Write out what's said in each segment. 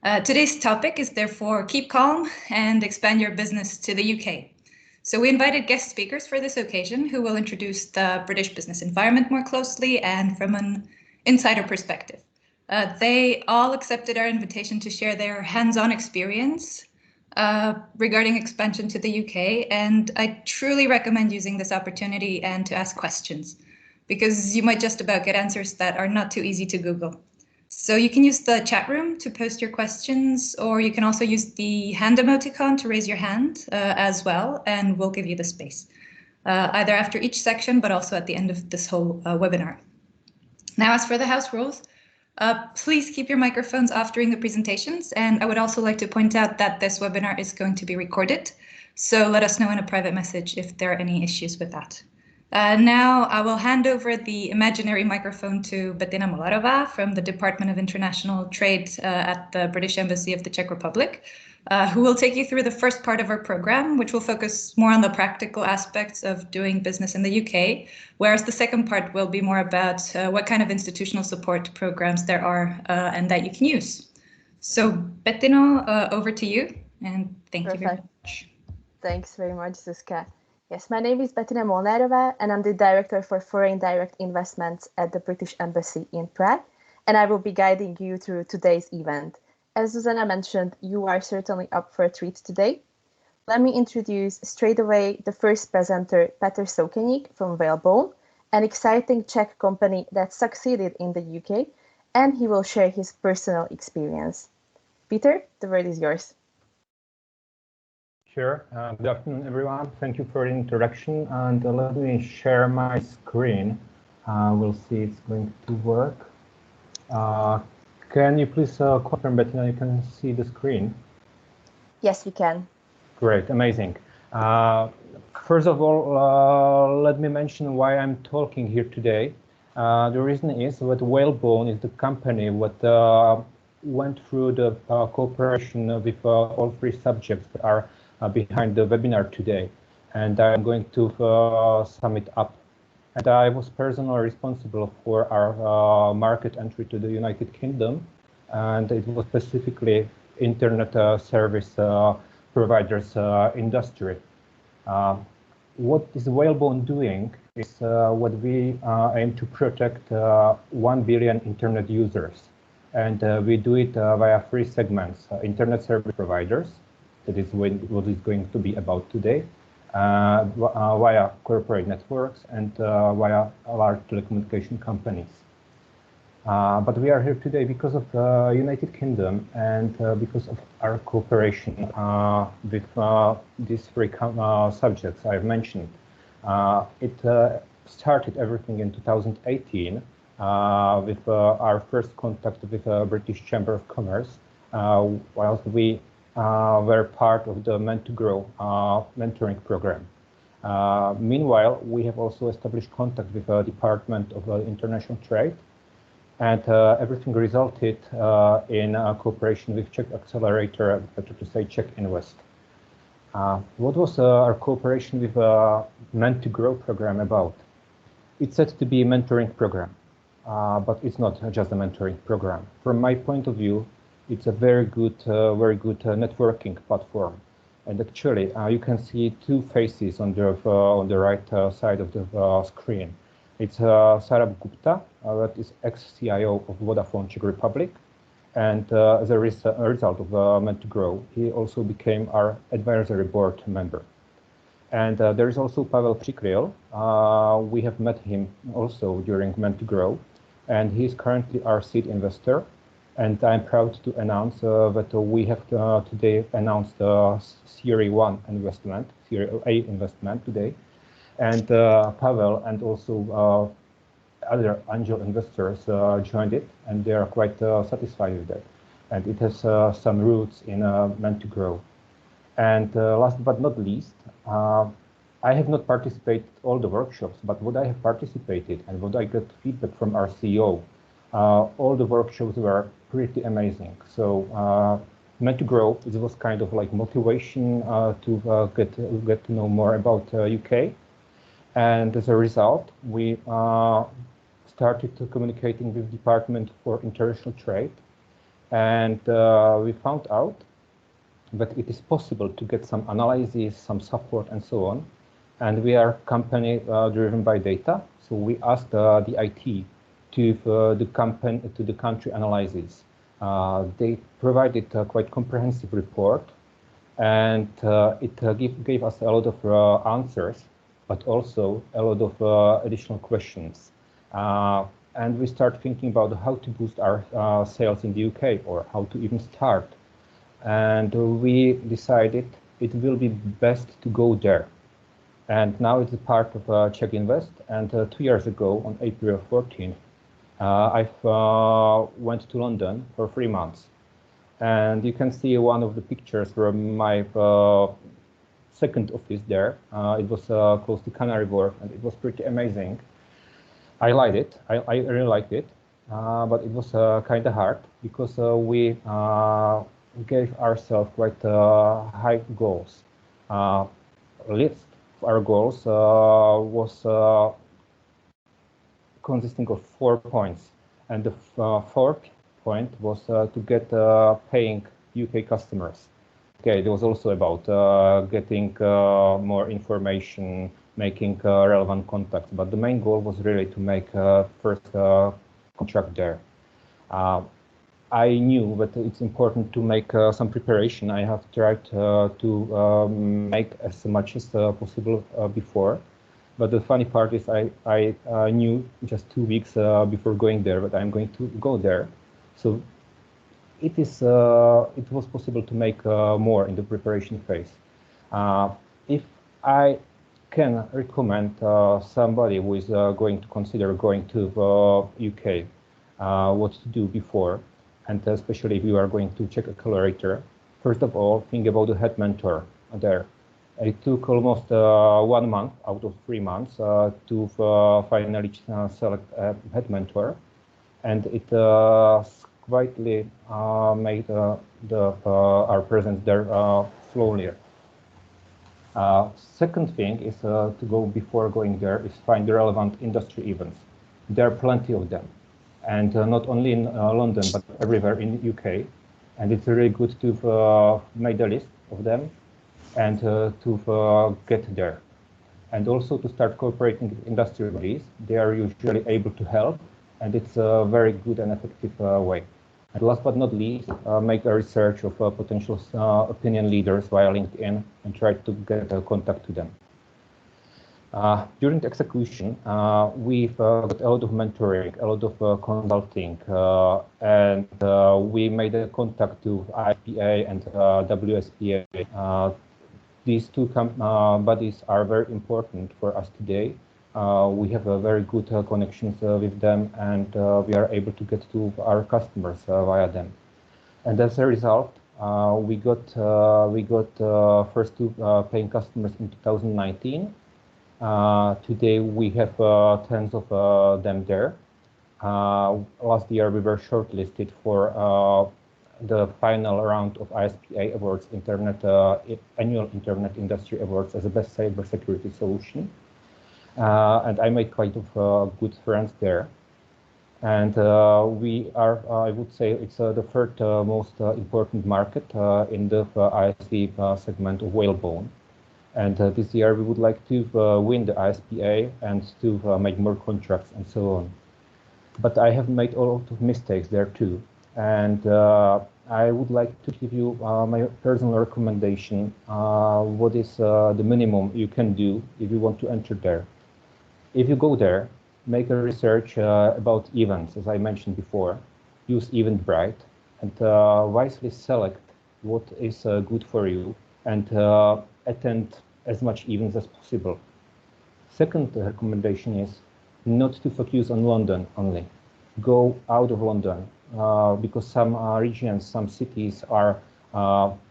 Today's topic is therefore keep calm and expand your business to the UK. So we invited guest speakers for this occasion who will introduce the British business environment more closely and from an insider perspective. They all accepted our invitation to share their hands-on experience regarding expansion to the UK, and I truly recommend using this opportunity and to ask questions, because you might just about get answers that are not too easy to Google. So you can use the chat room to post your questions, or you can also use the hand emoticon to raise your hand as well, and we'll give you the space, either after each section, but also at the end of this whole webinar. Now, as for the house rules, please keep your microphones off during the presentations, and I would also like to point out that this webinar is going to be recorded, so let us know in a private message if there are any issues with that. Now I will hand over the imaginary microphone to Bettina Molarova from the Department of International Trade at the British Embassy of the Czech Republic, who will take you through the first part of our program, which will focus more on the practical aspects of doing business in the UK, whereas the second part will be more about what kind of institutional support programs there are and that you can use. So Bettina, over to you, and thank you very much. Thanks very much, Zuzka. Yes, my name is Bettina Molnárova, and I'm the Director for Foreign Direct Investments at the British Embassy in Prague, and I will be guiding you through today's event. As Zuzana mentioned, you are certainly up for a treat today. Let me introduce straight away the first presenter, Petr Sokoenik from Whalebone, an exciting Czech company that succeeded in the UK, and he will share his personal experience. Peter, the word is yours. Sure. Good afternoon, everyone. Thank you for the introduction, and let me share my screen. We'll see it's going to work. Can you please confirm, Bettina, you can see the screen? Yes, we can. Great, amazing. First of all, let me mention why I'm talking here today. The reason is that Whalebone is the company that went through the cooperation with all three subjects that are behind the webinar today, and I'm going to sum it up. And I was personally responsible for our market entry to the United Kingdom, and it was specifically internet service providers industry. What is Whalebone doing is what we aim to protect 1 billion internet users, and we do it via three segments: internet service providers, that is what is going to be about today, via corporate networks, and via large telecommunication companies. But we are here today because of the United Kingdom and because of our cooperation with these three subjects I've mentioned. It started everything in 2018 with our first contact with the British Chamber of Commerce, whilst we were part of the Meant to Grow mentoring program. Meanwhile, we have also established contact with the Department of International Trade, and everything resulted in cooperation with Czech Accelerator, better to say Czech Invest. What was our cooperation with Meant to Grow program about? It's said to be a mentoring program, but it's not just a mentoring program. From my point of view, it's a very good networking platform. And actually, you can see two faces on the right side of the screen. It's Sarab Gupta, that is ex-CIO of Vodafone Czech Republic. And as a result of Meant to Grow, he also became our advisory board member. And there is also Pavel Přikryl. We have met him also during Meant to Grow, and he's currently our seed investor. And I'm proud to announce that we have today announced Series A investment today. And Pavel and also other angel investors joined it, and they are quite satisfied with that. And it has some roots in Meant to Grow. And last but not least, I have not participated in all the workshops, but what I have participated and what I got feedback from our CEO, all the workshops were pretty amazing. So Meant to Grow, it was kind of like motivation to get to know more about UK. And as a result, we started communicating with the Department for International Trade. And we found out that it is possible to get some analysis, some support, and so on. And we are a company driven by data, so we asked the IT to the country analysis. They provided a quite comprehensive report, and it gave us a lot of answers, but also a lot of additional questions. And we start thinking about how to boost our sales in the UK, or how to even start. And we decided it will be best to go there. And now it's a part of Czech Invest. And 2 years ago, on April 14th, I went to London for 3 months. And you can see one of the pictures from my second office there. It was close to Canary Wharf, and it was pretty amazing. I liked it. I really liked it. But it was kind of hard because we gave ourselves quite high goals. List of our goals was consisting of 4 points, and the fourth point was to get paying UK customers. Okay, it was also about getting more information, making relevant contacts, but the main goal was really to make first contract there. I knew that it's important to make some preparation. I have tried to make as much as possible before. But the funny part is I knew just 2 weeks before going there that I'm going to go there. So it was possible to make more in the preparation phase. If I can recommend somebody who is going to consider going to UK, what to do before, and especially if you are going to Czech accelerator, first of all, think about the head mentor there. It took almost 1 month out of 3 months to finally select a head mentor, and it quietly made our presence there slowly. Second thing is to go before going there is find the relevant industry events. There are plenty of them, and not only in London but everywhere in the UK. And it's really good to make a list of them and to get there, and also to start cooperating with industry bodies. They are usually able to help, and it's a very good and effective way. And last but not least, make a research of potential opinion leaders via LinkedIn and try to get a contact to them. During the execution, we've got a lot of mentoring, a lot of consulting, and we made a contact to ISPA and WSPA. These two bodies are very important for us today. We have a very good connections with them, and we are able to get to our customers via them. And as a result, we got first two paying customers in 2019. Today we have tens of them there. Last year we were shortlisted for the final round of ISPA Awards, Annual Internet Industry Awards, as the best cybersecurity solution. And I made quite of good friends there. And we are, I would say, it's the third most important market in the ISP segment of whalebone. And this year we would like to win the ISPA and to make more contracts and so on. But I have made a lot of mistakes there too. And I would like to give you my personal recommendation. What is the minimum you can do if you want to enter there? If you go there, make a research about events, as I mentioned before. Use Eventbrite and wisely select what is good for you and attend as much events as possible. Second recommendation is not to focus on London only. Go out of London because some regions, some cities are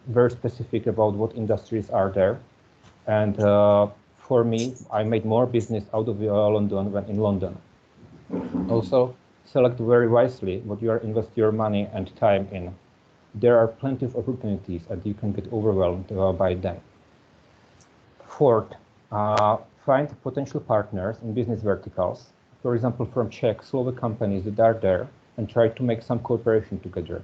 very specific about what industries are there. And for me, I made more business out of London than in London. Also, select very wisely what you are invest your money and time in. There are plenty of opportunities and you can get overwhelmed by them. Fourth, find potential partners in business verticals. For example, from Czech, Slovak companies that are there, and try to make some cooperation together.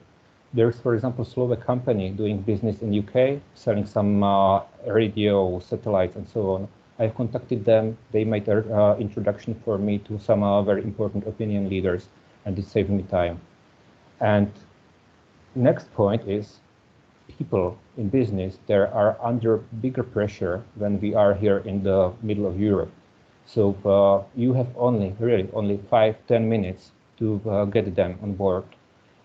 There's, for example, Slovak company doing business in UK, selling some radio, satellites, and so on. I've contacted them. They made an introduction for me to some very important opinion leaders, and it saved me time. And next point is people in business, they are under bigger pressure than we are here in the middle of Europe. So you have only 5-10 minutes to get them on board.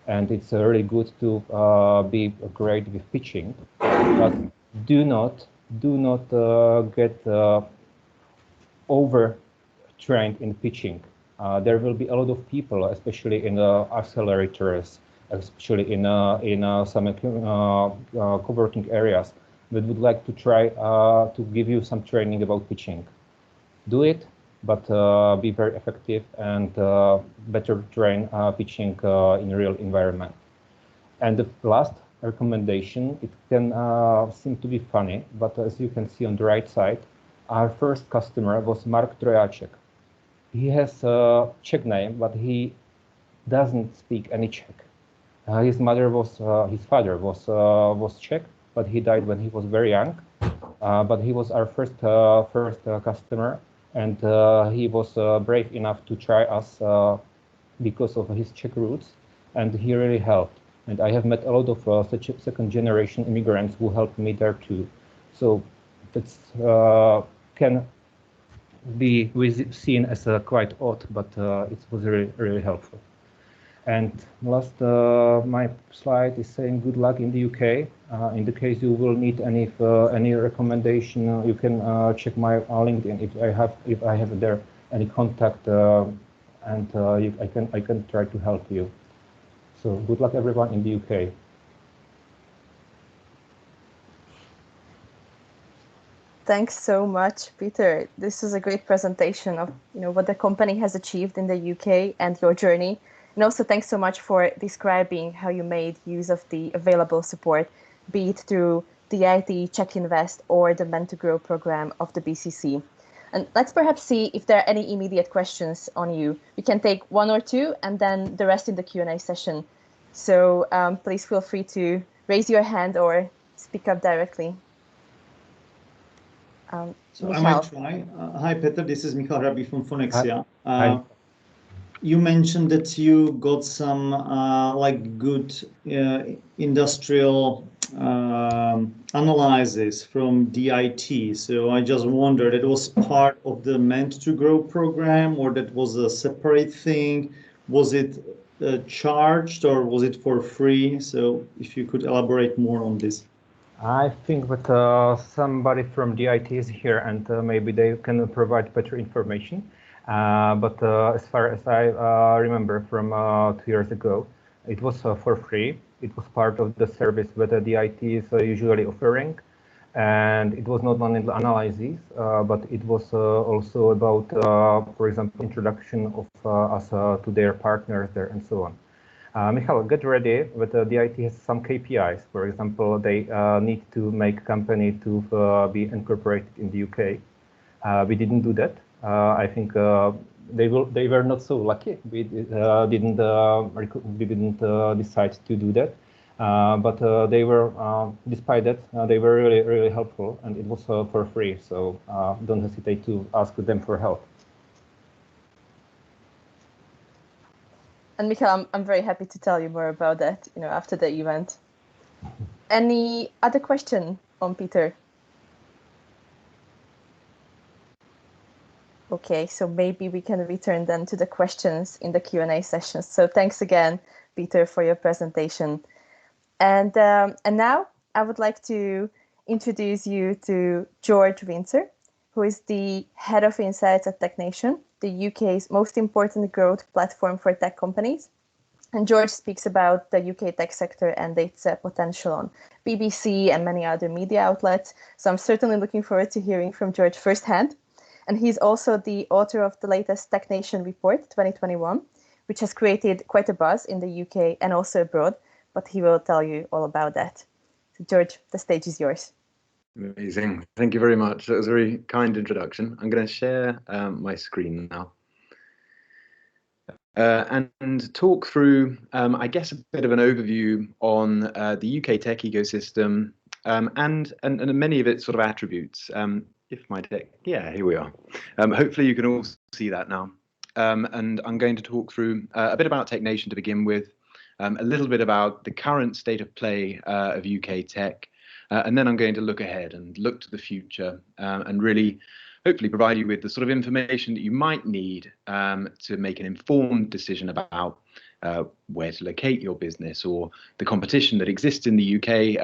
And it's really good to be great with pitching, but do not get over-trained in pitching. There will be a lot of people, especially in the accelerators, especially in some co-working areas, that would like to try to give you some training about pitching. Do it, but be very effective and better train pitching in real environment. And the last recommendation, it can seem to be funny, but as you can see on the right side, our first customer was Mark Trojáček. He has a Czech name, but he doesn't speak any Czech. His father was Czech, but he died when he was very young. But he was our first customer, and he was brave enough to try us because of his Czech roots, and he really helped. And I have met a lot of such second-generation immigrants who helped me there too. So it's can be seen as quite odd, but it was really helpful. And last, my slide is saying good luck in the UK. In the case you will need any recommendation, you can check my LinkedIn if I have there any contact, and I can try to help you. So good luck everyone in the UK. Thanks so much, Peter. This is a great presentation of what the company has achieved in the UK and your journey. And also thanks so much for describing how you made use of the available support, be it through the IT Czech Invest or the Meant to Grow program of the BCC. And let's perhaps see if there are any immediate questions on you. We can take one or two and then the rest in the Q&A session. So please feel free to raise your hand or speak up directly. So I might try. Hi, Peter. This is Michal Rabi from Phonexia. Hi. You mentioned that you got some good industrial analysis from DIT. So I just wondered, it was part of the Meant to Grow program, or that was a separate thing? Was it charged, or was it for free? So if you could elaborate more on this. I think that somebody from DIT is here, and maybe they can provide better information. But as far as I remember from 2 years ago, it was for free. It was part of the service that the DIT is usually offering. And it was not only the analysis, but it was also about, for example, introduction of us to their partners there and so on. Michal, get ready, but the DIT has some KPIs. For example, they need to make company to be incorporated in the UK. We didn't do that. I think they were not so lucky. We didn't decide to do that. But they were, despite that, they were really helpful, and it was for free. So don't hesitate to ask them for help. And Michal, I'm very happy to tell you more about that, after the event. Any other question on Peter? Okay, so maybe we can return then to the questions in the Q&A session. So thanks again, Peter, for your presentation. And now I would like to introduce you to George Windsor, who is the head of insights at TechNation, the UK's most important growth platform for tech companies. And George speaks about the UK tech sector and its potential on BBC and many other media outlets. So I'm certainly looking forward to hearing from George firsthand. And he's also the author of the latest TechNation report 2021, which has created quite a buzz in the UK and also abroad, but he will tell you all about that. So George, the stage is yours. Amazing. Thank you very much. That was a very kind introduction. I'm going to share my screen now. and talk through, I guess, a bit of an overview on the UK tech ecosystem and many of its sort of attributes. If my deck, yeah, here we are. Hopefully you can all see that now. And I'm going to talk through a bit about TechNation to begin with, a little bit about the current state of play of UK tech, and then I'm going to look ahead and look to the future and really hopefully provide you with the sort of information that you might need to make an informed decision about where to locate your business or the competition that exists in the UK.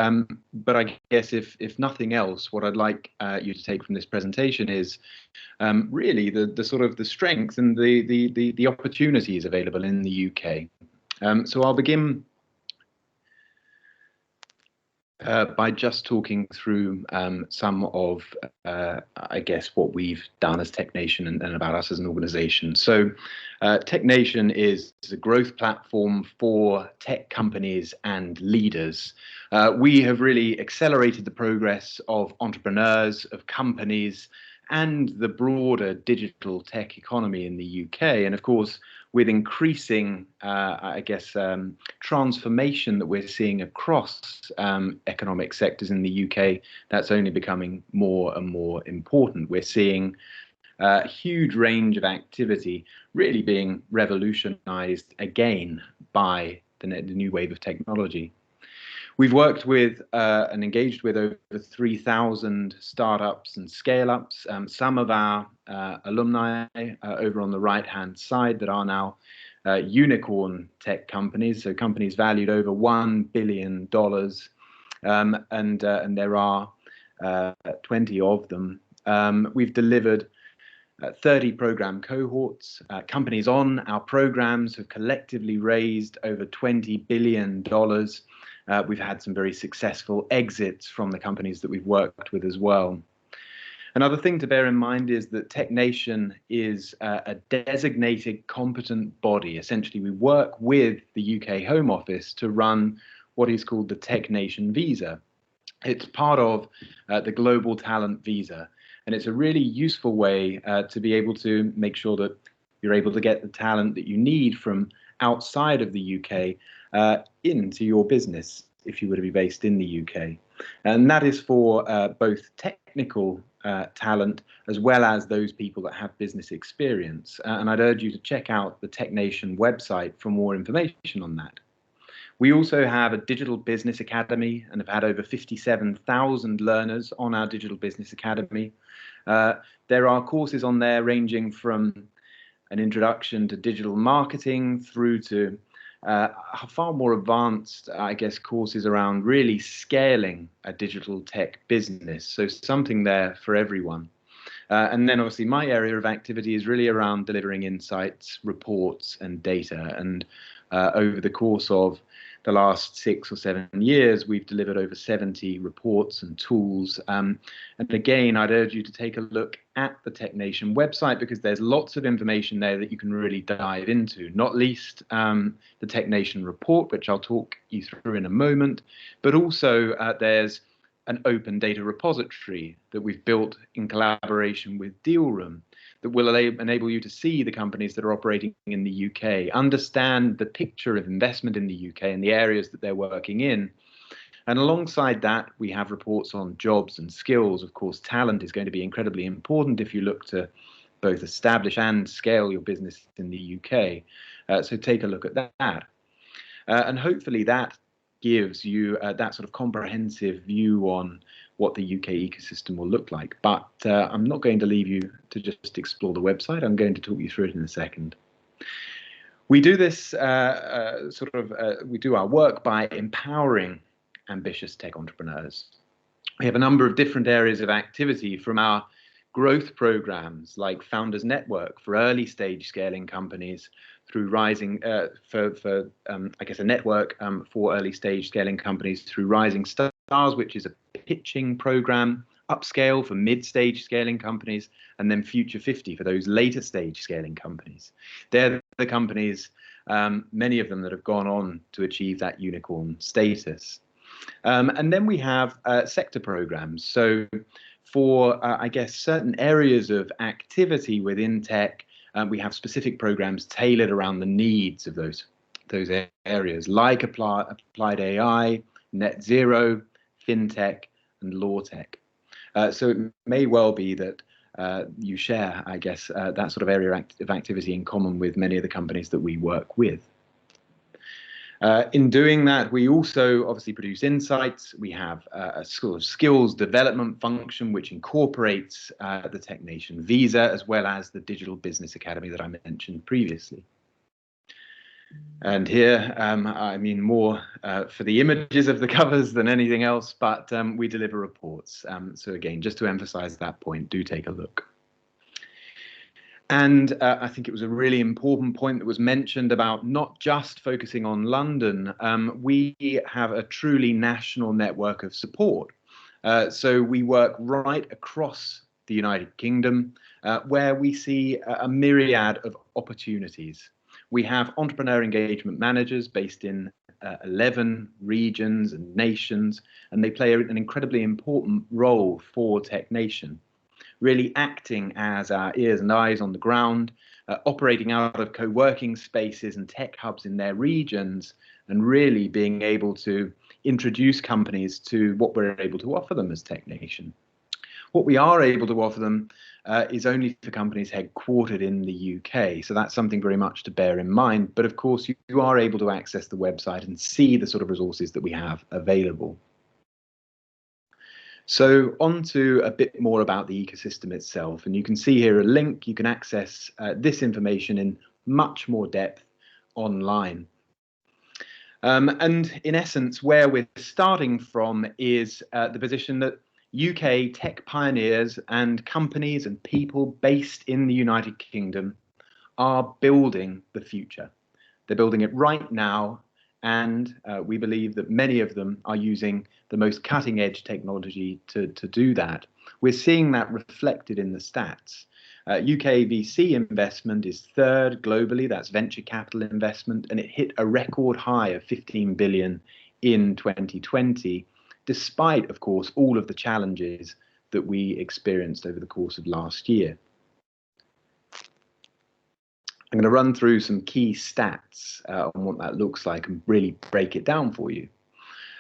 But I guess if nothing else, what I'd like you to take from this presentation is really the sort of the strength and the opportunities available in the UK. So I'll begin by just talking through some of, I guess, what we've done as TechNation and about us as an organization. So TechNation is a growth platform for tech companies and leaders. We have really accelerated the progress of entrepreneurs, of companies, and the broader digital tech economy in the UK. And of course, with increasing, I guess, transformation that we're seeing across economic sectors in the UK, that's only becoming more and more important. We're seeing a huge range of activity really being revolutionized again by the new wave of technology. We've worked with and engaged with over 3,000 startups and scale-ups. Some of our alumni over on the right-hand side that are now unicorn tech companies, so companies valued over $1 billion, and there are 20 of them. We've delivered 30 program cohorts. Companies on our programs have collectively raised over $20 billion. We've had some very successful exits from the companies that we've worked with as well. Another thing to bear in mind is that TechNation is a designated competent body. Essentially, we work with the UK Home Office to run what is called the TechNation Visa. It's part of the Global Talent Visa, and it's a really useful way to be able to make sure that you're able to get the talent that you need from outside of the UK into your business if you were to be based in the UK. And that is for both technical talent as well as those people that have business experience. And I'd urge you to check out the TechNation website for more information on that. We also have a digital business academy and have had over 57,000 learners on our digital business academy. There are courses on there ranging from an introduction to digital marketing through to far more advanced, I guess, courses around really scaling a digital tech business. So something there for everyone. And then obviously my area of activity is really around delivering insights, reports and data. And over the course of the last 6 or 7 years, we've delivered over 70 reports and tools. And again, I'd urge you to take a look at the TechNation website because there's lots of information there that you can really dive into, not least the TechNation report, which I'll talk you through in a moment, but also there's an open data repository that we've built in collaboration with Dealroom that will enable you to see the companies that are operating in the UK, understand the picture of investment in the UK and the areas that they're working in. And alongside that, we have reports on jobs and skills. Of course, talent is going to be incredibly important if you look to both establish and scale your business in the UK. So take a look at that. And hopefully that gives you that sort of comprehensive view on what the UK ecosystem will look like. But I'm not going to leave you to just explore the website. I'm going to talk you through it in a second. We do this we do our work by empowering ambitious tech entrepreneurs. We have a number of different areas of activity from our growth programs like Founders Network for early stage scaling companies through Rising, I guess a network for early stage scaling companies through Rising Stars, which is a pitching program, Upscale for mid-stage scaling companies, and then Future 50 for those later stage scaling companies. They're the companies, many of them that have gone on to achieve that unicorn status. And then we have sector programs. So for, I guess, certain areas of activity within tech, we have specific programs tailored around the needs of those areas, like applied AI, net zero, fintech, and law tech. So it may well be that you share, I guess, that sort of area of activity in common with many of the companies that we work with. In doing that, we also obviously produce insights. We have a sort of skills development function which incorporates the TechNation visa, as well as the Digital Business Academy that I mentioned previously. And here, I mean more for the images of the covers than anything else, but we deliver reports. So again, just to emphasize that point, do take a look. And I think it was a really important point that was mentioned about not just focusing on London. We have a truly national network of support. So we work right across the United Kingdom, where we see a myriad of opportunities. We have entrepreneur engagement managers based in 11 regions and nations, and they play an incredibly important role for TechNation, really acting as our ears and eyes on the ground, operating out of co-working spaces and tech hubs in their regions, and really being able to introduce companies to what we're able to offer them as TechNation. What we are able to offer them is only for companies headquartered in the UK. So that's something very much to bear in mind. But of course, you are able to access the website and see the sort of resources that we have available. So on to a bit more about the ecosystem itself. And you can see here a link. You can access this information in much more depth online. And in essence, where we're starting from is the position that UK tech pioneers and companies and people based in the United Kingdom are building the future. They're building it right now, and we believe that many of them are using the most cutting-edge technology to do that. We're seeing that reflected in the stats. UK VC investment is third globally, that's venture capital investment, and it hit a record high of 15 billion in 2020. Despite, of course, all of the challenges that we experienced over the course of last year. I'm going to run through some key stats on what that looks like and really break it down for you.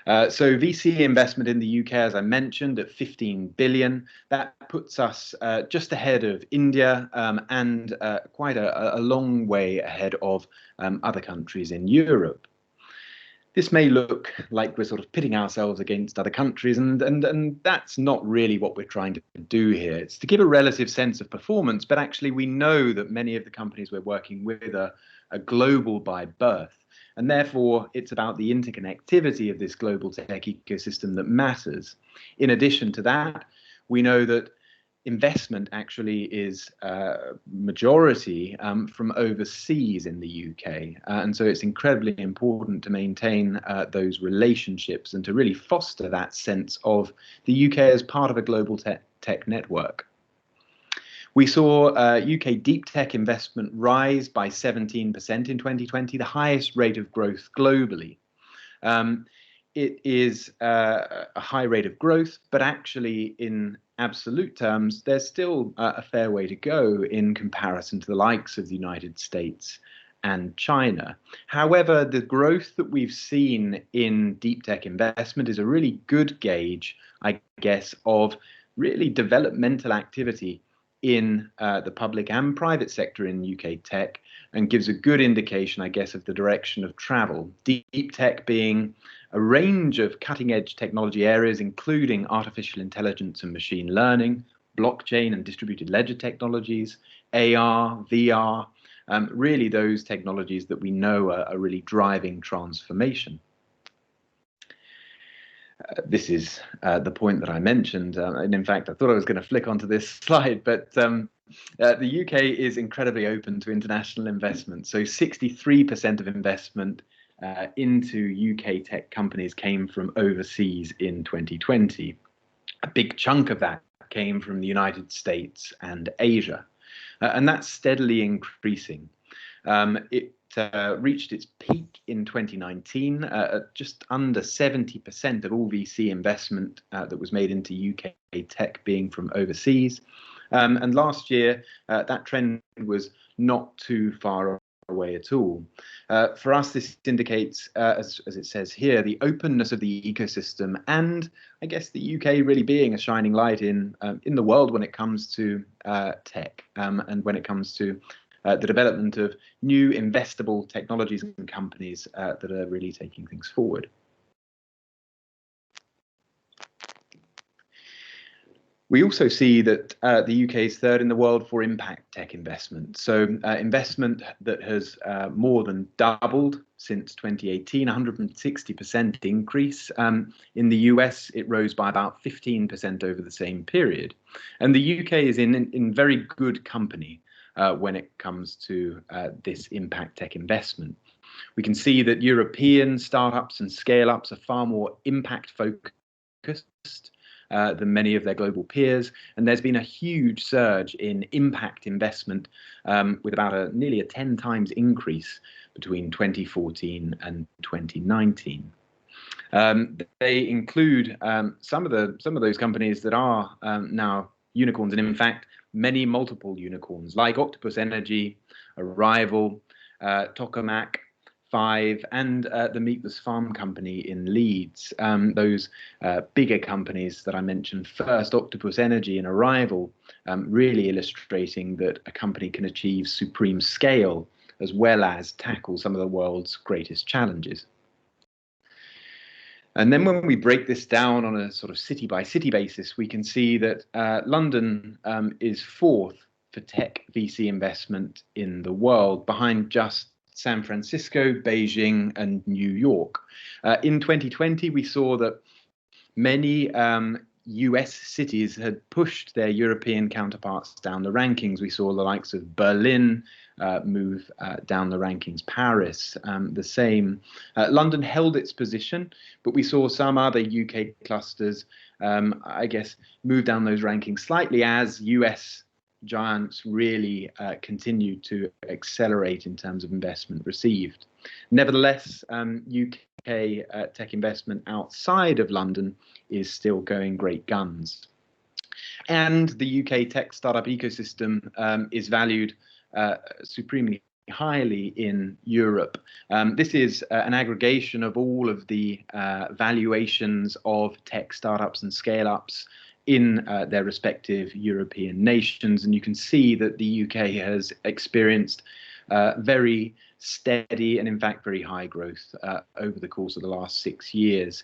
So VC investment in the UK, as I mentioned, at 15 billion, that puts us just ahead of India and quite a long way ahead of other countries in Europe. This may look like we're sort of pitting ourselves against other countries, and that's not really what we're trying to do here. It's to give a relative sense of performance, but actually we know that many of the companies we're working with are global by birth, and therefore it's about the interconnectivity of this global tech ecosystem that matters. In addition to that, we know that investment actually is majority from overseas in the UK. And so it's incredibly important to maintain those relationships and to really foster that sense of the UK as part of a global tech network. We saw UK deep tech investment rise by 17% in 2020, the highest rate of growth globally. It is a high rate of growth, but actually in absolute terms, there's still a fair way to go in comparison to the likes of the United States and China. However, the growth that we've seen in deep tech investment is a really good gauge, I guess, of really developmental activity in the public and private sector in UK tech, and gives a good indication, I guess, of the direction of travel. Deep tech being a range of cutting-edge technology areas, including artificial intelligence and machine learning, blockchain and distributed ledger technologies, AR, VR, really those technologies that we know are really driving transformation. This is the point that I mentioned, and in fact I thought I was going to flick onto this slide, but the UK is incredibly open to international investment. So 63% of investment into UK tech companies came from overseas in 2020. A big chunk of that came from the United States and Asia, and that's steadily increasing. It reached its peak in 2019 at just under 70% of all VC investment that was made into UK tech being from overseas. And last year, that trend was not too far away at all. For us, this indicates, as it says here, the openness of the ecosystem, and I guess the UK really being a shining light in the world when it comes to tech, and when it comes to the development of new investable technologies and companies that are really taking things forward. We also see that the UK is third in the world for impact tech investment. So investment that has more than doubled since 2018, 160% increase. In the US, it rose by about 15% over the same period. And the UK is in very good company when it comes to this impact tech investment. We can see that European startups and scale-ups are far more impact focused than many of their global peers, and there's been a huge surge in impact investment with about nearly a 10 times increase between 2014 and 2019. They include some of those companies that are now unicorns, and in fact many multiple unicorns like Octopus Energy, Arrival, Tokamak, and the Meatless Farm Company in Leeds. Those bigger companies that I mentioned first, Octopus Energy and Arrival, really illustrating that a company can achieve supreme scale as well as tackle some of the world's greatest challenges. And then when we break this down on a sort of city by city basis, we can see that London is fourth for tech VC investment in the world, behind just San Francisco, Beijing, and New York. In 2020, we saw that many US cities had pushed their European counterparts down the rankings. We saw the likes of Berlin move down the rankings, Paris, the same. London held its position, but we saw some other UK clusters, I guess, move down those rankings slightly as US giants really continue to accelerate in terms of investment received. Nevertheless, UK tech investment outside of London is still going great guns. And the UK tech startup ecosystem is valued supremely highly in Europe. This is an aggregation of all of the valuations of tech startups and scale-ups in their respective European nations, and you can see that the UK has experienced very steady and in fact very high growth over the course of the last 6 years,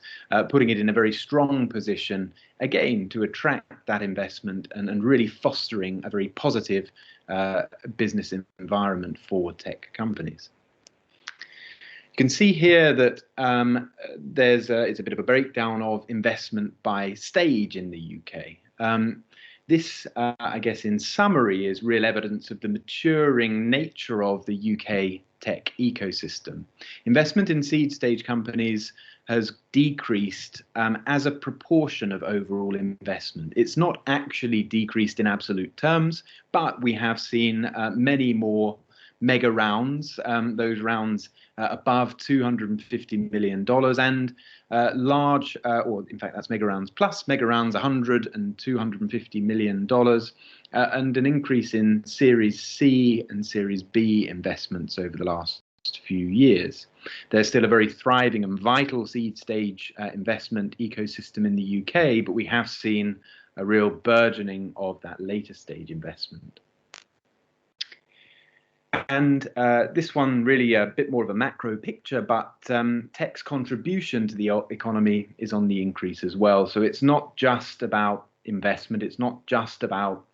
putting it in a very strong position again to attract that investment and really fostering a very positive business environment for tech companies. You can see here that it's a bit of a breakdown of investment by stage in the UK. This, I guess, in summary, is real evidence of the maturing nature of the UK tech ecosystem. Investment in seed stage companies has decreased as a proportion of overall investment. It's not actually decreased in absolute terms, but we have seen many more mega rounds, those rounds above $250 million, and large, or in fact that's mega rounds plus mega rounds, $100 and $250 million, and an increase in Series C and Series B investments over the last few years. There's still a very thriving and vital seed stage investment ecosystem in the UK, but we have seen a real burgeoning of that later stage investment. And this one really a bit more of a macro picture, but tech's contribution to the economy is on the increase as well. So it's not just about investment, it's not just about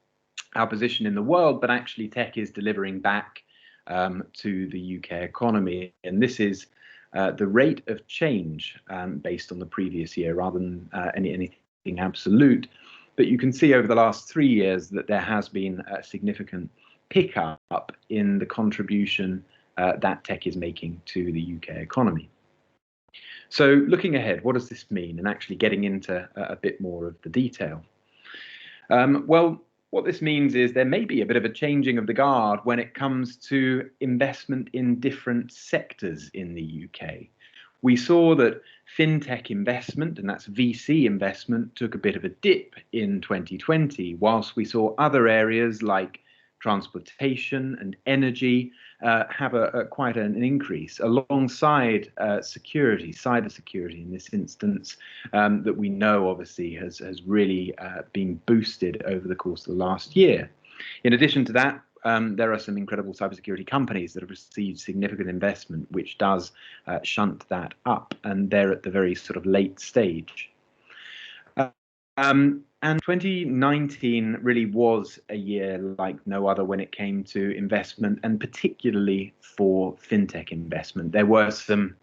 our position in the world, but actually tech is delivering back to the UK economy. And this is the rate of change based on the previous year rather than anything absolute. But you can see over the last 3 years that there has been a significant pick up in the contribution that tech is making to the UK economy. So looking ahead, what does this mean? And actually getting into a bit more of the detail. Well, what this means is there may be a bit of a changing of the guard when it comes to investment in different sectors in the UK. We saw that fintech investment, and that's VC investment, took a bit of a dip in 2020, whilst we saw other areas like transportation and energy have quite an increase, alongside security, cybersecurity in this instance, that we know obviously has really been boosted over the course of the last year. In addition to that, there are some incredible cybersecurity companies that have received significant investment, which does shunt that up, and they're at the very sort of late stage. And 2019 really was a year like no other when it came to investment, and particularly for fintech investment. There were some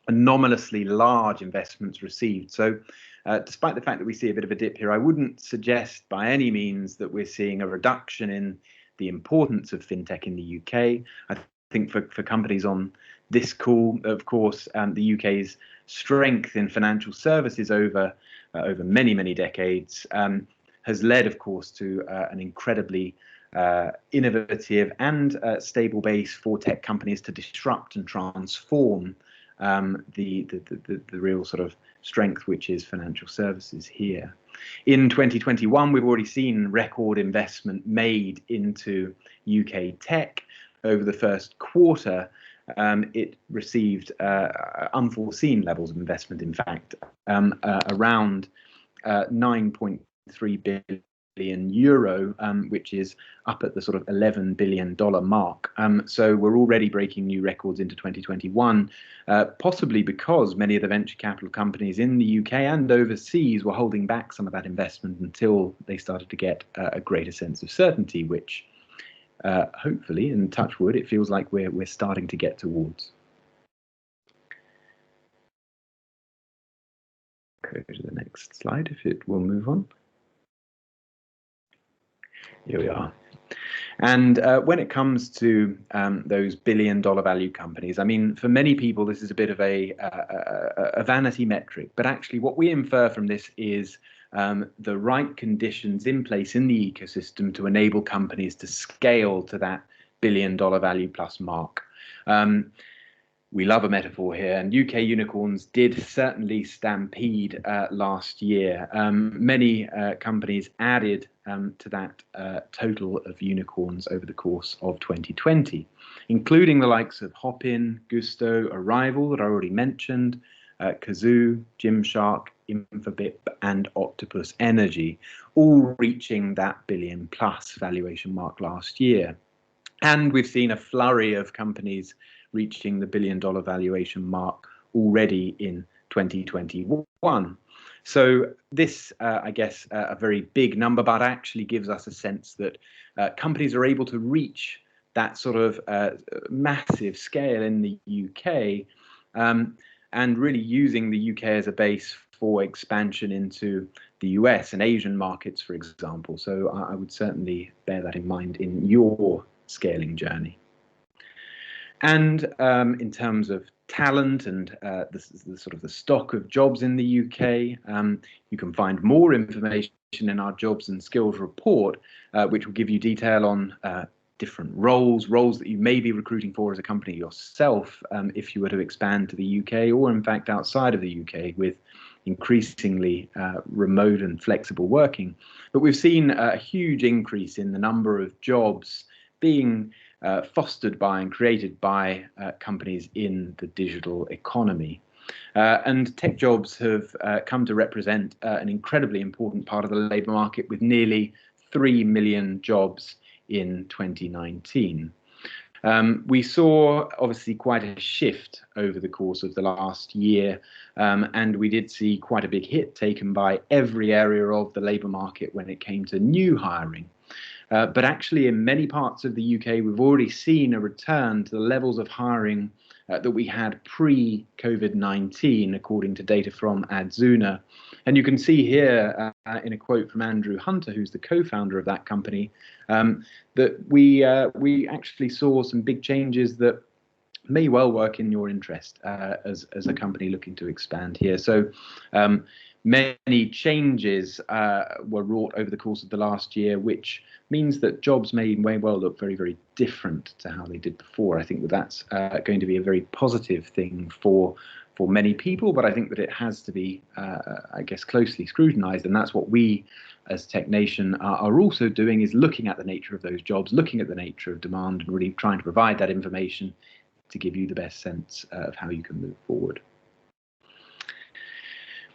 anomalously large investments received. So despite the fact that we see a bit of a dip here, I wouldn't suggest by any means that we're seeing a reduction in the importance of fintech in the UK. I think for companies on this call, of course, the UK's strength in financial services over many decades has led, of course, to an incredibly innovative and stable base for tech companies to disrupt and transform the real sort of strength which is financial services here. In 2021, we've already seen record investment made into UK tech. Over the first quarter, it received unforeseen levels of investment, in fact, around 9.3 billion euro, which is up at the sort of $11 billion mark. So we're already breaking new records into 2021, possibly because many of the venture capital companies in the UK and overseas were holding back some of that investment until they started to get a greater sense of certainty, which hopefully, and touch wood, it feels like we're starting to get towards. Go to the next slide if it will move on. Here we are. And when it comes to those billion-dollar value companies, I mean, for many people, this is a bit of a vanity metric. But actually, what we infer from this is the right conditions in place in the ecosystem to enable companies to scale to that billion-dollar value plus mark. We love a metaphor here, and UK unicorns did certainly stampede last year. Many companies added to that total of unicorns over the course of 2020, including the likes of Hopin, Gusto, Arrival that I already mentioned, Kazoo, Gymshark, Infobip, and Octopus Energy, all reaching that billion plus valuation mark last year. And we've seen a flurry of companies reaching the billion-dollar valuation mark already in 2021. So this, I guess, a very big number, but actually gives us a sense that companies are able to reach that sort of massive scale in the UK, and really using the UK as a base for expansion into the US and Asian markets, for example. So I would certainly bear that in mind in your scaling journey. And in terms of talent and the sort of the stock of jobs in the UK, you can find more information in our jobs and skills report, which will give you detail on different roles that you may be recruiting for as a company yourself, if you were to expand to the UK or in fact outside of the UK with increasingly remote and flexible working. But we've seen a huge increase in the number of jobs being fostered by and created by companies in the digital economy. And tech jobs have come to represent an incredibly important part of the labour market, with nearly 3 million jobs in 2019. We saw obviously quite a shift over the course of the last year, and we did see quite a big hit taken by every area of the labour market when it came to new hiring. But actually, in many parts of the UK, we've already seen a return to the levels of hiring that we had pre-COVID-19, according to data from Adzuna. And you can see here in a quote from Andrew Hunter, who's the co-founder of that company, that we actually saw some big changes that may well work in your interest as a company looking to expand here. So many changes were wrought over the course of the last year, which means that jobs may well look very, very different to how they did before. I think that that's going to be a very positive thing for for many people, but I think that it has to be, I guess, closely scrutinized. And that's what we as TechNation are also doing, is looking at the nature of those jobs, looking at the nature of demand, and really trying to provide that information to give you the best sense of how you can move forward.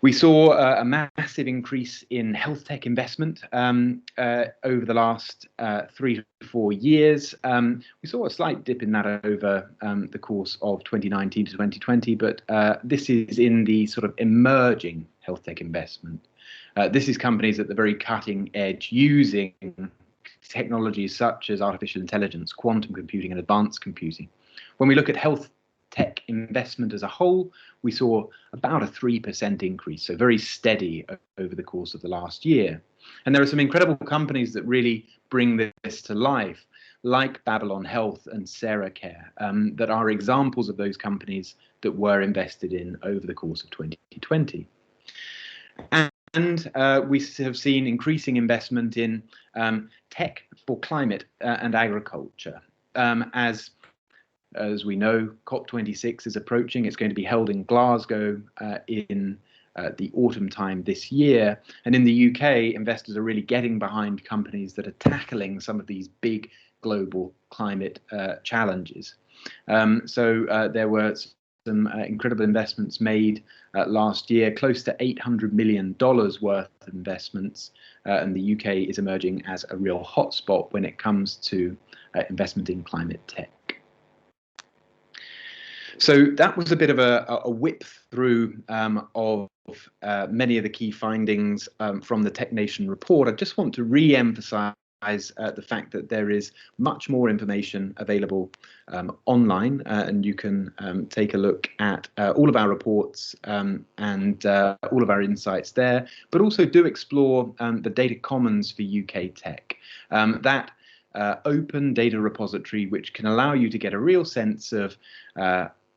We saw a massive increase in health tech investment over the last 3 to 4 years. We saw a slight dip in that over the course of 2019 to 2020, but this is in the sort of emerging health tech investment. This is companies at the very cutting edge using technologies such as artificial intelligence, quantum computing, and advanced computing. When we look at health tech investment as a whole, we saw about a 3% increase, so very steady over the course of the last year. And there are some incredible companies that really bring this to life, like Babylon Health and Sokoenik, that are examples of those companies that were invested in over the course of 2020. And we have seen increasing investment in tech for climate and agriculture. As we know, COP26 is approaching. It's going to be held in Glasgow in the autumn time this year. And in the UK, investors are really getting behind companies that are tackling some of these big global climate challenges. So there were some incredible investments made last year, close to $800 million worth of investments. And the UK is emerging as a real hotspot when it comes to investment in climate tech. So that was a bit of a whip through of many of the key findings from the TechNation report. I just want to re-emphasize the fact that there is much more information available online, and you can take a look at all of our reports and all of our insights there, but also do explore the data commons for UK tech. That open data repository, which can allow you to get a real sense of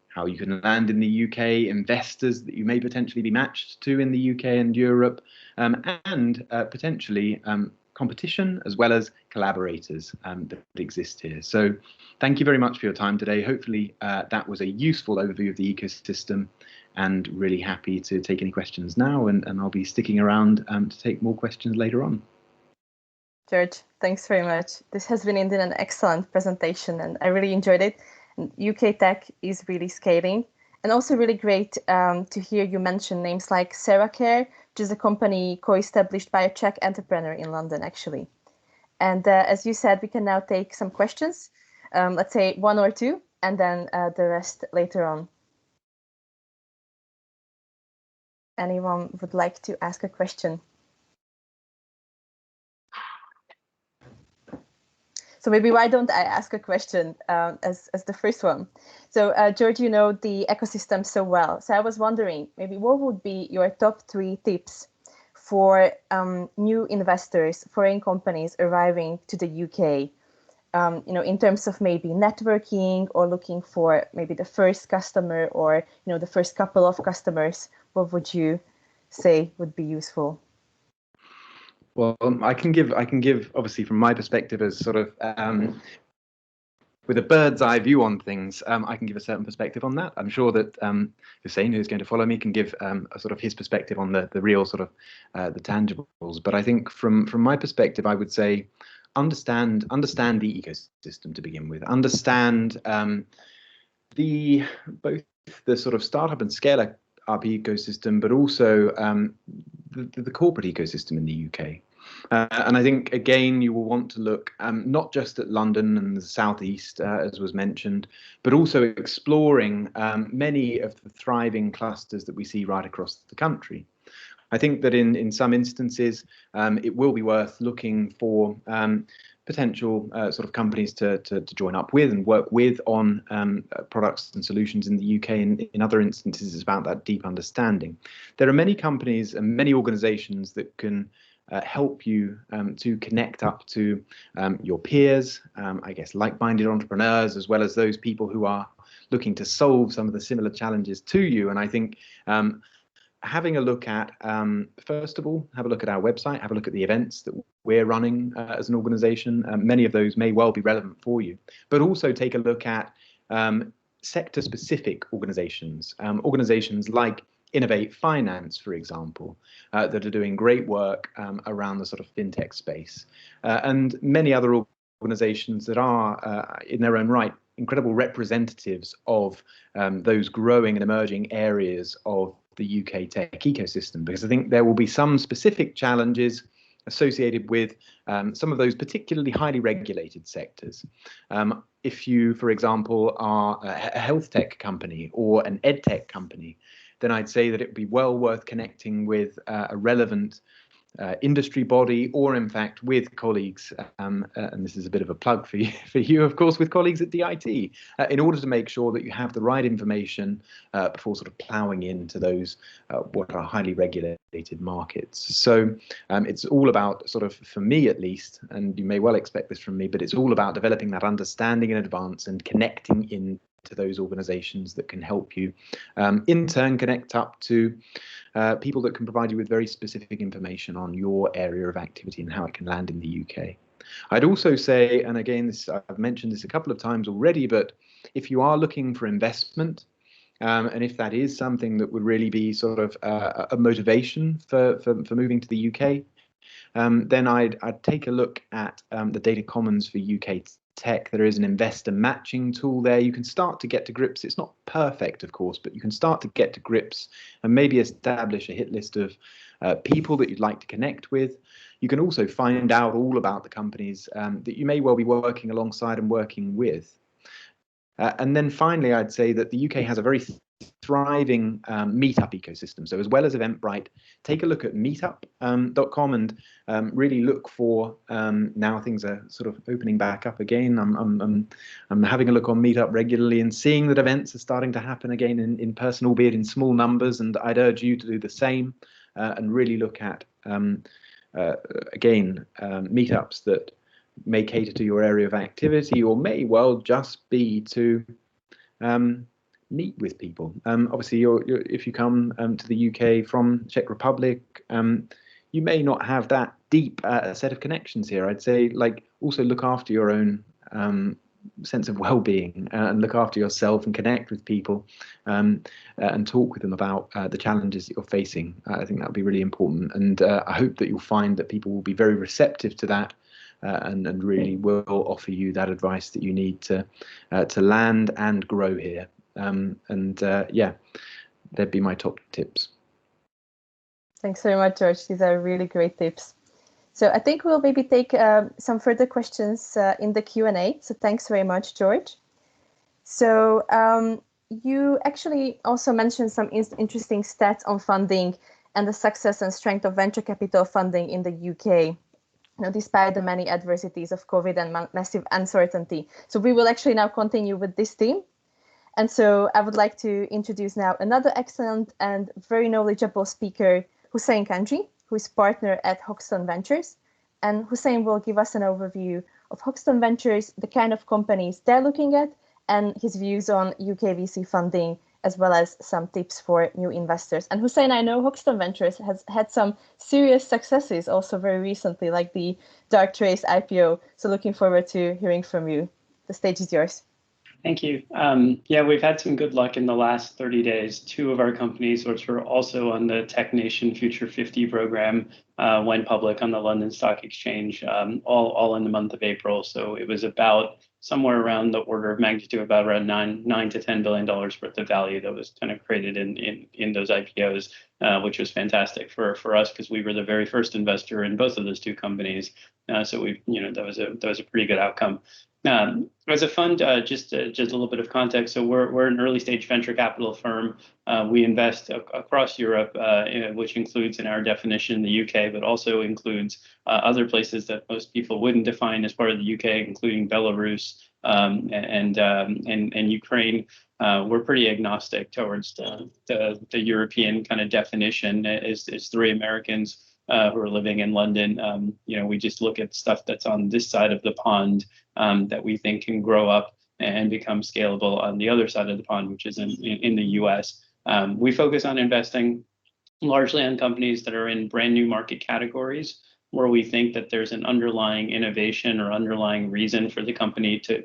how you can land in the UK, investors that you may potentially be matched to in the UK and Europe, and potentially competition as well as collaborators that exist here. So thank you very much for your time today. Hopefully that was a useful overview of the ecosystem, and really happy to take any questions now, and I'll be sticking around to take more questions later on. George, thanks very much. This has been indeed an excellent presentation, and I really enjoyed it. UK tech is really scaling, and also really great to hear you mention names like Sokoenik, which is a company co-established by a Czech entrepreneur in London, actually. And as you said, we can now take some questions, let's say 1 or 2, and then the rest later on. Anyone would like to ask a question? So maybe why don't I ask a question as the first one? So George, you know the ecosystem so well. So I was wondering, maybe what would be your top 3 tips for new investors, foreign companies arriving to the UK, you know, in terms of maybe networking or looking for maybe the first customer, or, you know, the first couple of customers? What would you say would be useful? Well, I can give obviously from my perspective as sort of with a bird's eye view on things, I can give a certain perspective on that. I'm sure that Hussein, who's going to follow me, can give a sort of his perspective on the real sort of the tangibles. But I think from my perspective, I would say understand the ecosystem to begin with. Understand both the sort of startup and scale up ecosystem, but also the corporate ecosystem in the UK. And I think, again, you will want to look not just at London and the Southeast, as was mentioned, but also exploring many of the thriving clusters that we see right across the country. I think that in some instances, it will be worth looking for potential sort of companies to join up with and work with on products and solutions in the UK. And in other instances, it's about that deep understanding. There are many companies and many organizations that can help you to connect up to your peers, I guess like-minded entrepreneurs, as well as those people who are looking to solve some of the similar challenges to you. And I think having a look at, first of all, have a look at our website, have a look at the events that we're running as an organization. Many of those may well be relevant for you, but also take a look at sector-specific organizations, organizations like Innovate Finance, for example, that are doing great work around the sort of fintech space, and many other organizations that are, in their own right, incredible representatives of those growing and emerging areas of the UK tech ecosystem, because I think there will be some specific challenges associated with some of those particularly highly regulated sectors. If you, for example, are a health tech company or an ed tech company, then I'd say that it would be well worth connecting with a relevant industry body, or in fact with colleagues, and this is a bit of a plug for you, of course, with colleagues at DIT, in order to make sure that you have the right information before sort of ploughing into those what are highly regulated markets. So it's all about, sort of, for me at least, and you may well expect this from me, but it's all about developing that understanding in advance and connecting in to those organizations that can help you in turn connect up to people that can provide you with very specific information on your area of activity and how it can land in the UK. I'd also say, and again, I've mentioned this a couple of times already, but if you are looking for investment, and if that is something that would really be sort of a motivation for moving to the UK, then I'd take a look at the Data Commons for UK Tech. There is an investor matching tool there. You can start to get to grips. It's not perfect, of course, but you can start to get to grips and maybe establish a hit list of people that you'd like to connect with. You can also find out all about the companies that you may well be working alongside and working with. And then finally, I'd say that the UK has a very thriving meetup ecosystem. So as well as Eventbrite, take a look at meetup.com and really look for, now things are sort of opening back up again. I'm having a look on Meetup regularly and seeing that events are starting to happen again in person, albeit in small numbers. And I'd urge you to do the same and really look at, again, meetups that may cater to your area of activity, or may well just be to meet with people. Obviously, if you come to the UK from Czech Republic, you may not have that deep set of connections here. I'd say, like, also look after your own sense of well-being and look after yourself and connect with people and talk with them about the challenges that you're facing. I think that would be really important, and I hope that you'll find that people will be very receptive to that. And really will offer you that advice that you need to land and grow here. Yeah, that'd be my top tips. Thanks very much, George. These are really great tips. So I think we'll maybe take some further questions in the Q&A. So thanks very much, George. So you actually also mentioned some interesting stats on funding and the success and strength of venture capital funding in the UK. Despite the many adversities of COVID and massive uncertainty. So we will actually now continue with this theme. And so I would like to introduce now another excellent and very knowledgeable speaker, Hussein Kanji, who is partner at Hoxton Ventures. And Hussein will give us an overview of Hoxton Ventures, the kind of companies they're looking at, and his views on UK VC funding, as well as some tips for new investors. And Hussein, I know Hoxton Ventures has had some serious successes also very recently, like the Darktrace IPO. So looking forward to hearing from you. The stage is yours. Thank you. Yeah, we've had some good luck in the last 30 days. Two of our companies, which were also on the Tech Nation Future 50 program, went public on the London Stock Exchange, all in the month of April. So it was about somewhere around the order of magnitude, about around $9 to $10 billion worth of value that was kind of created in those IPOs, which was fantastic for us because we were the very first investor in both of those two companies. So that was a pretty good outcome. As a fund, just a little bit of context. So we're an early stage venture capital firm. We invest across Europe, which includes, in our definition, the UK, but also includes other places that most people wouldn't define as part of the UK, including Belarus and Ukraine. We're pretty agnostic towards the European kind of definition. Is three Americans who are living in London. We just look at stuff that's on this side of the pond that we think can grow up and become scalable on the other side of the pond, which is in the US. We focus on investing largely on companies that are in brand new market categories where we think that there's an underlying innovation or underlying reason for the company to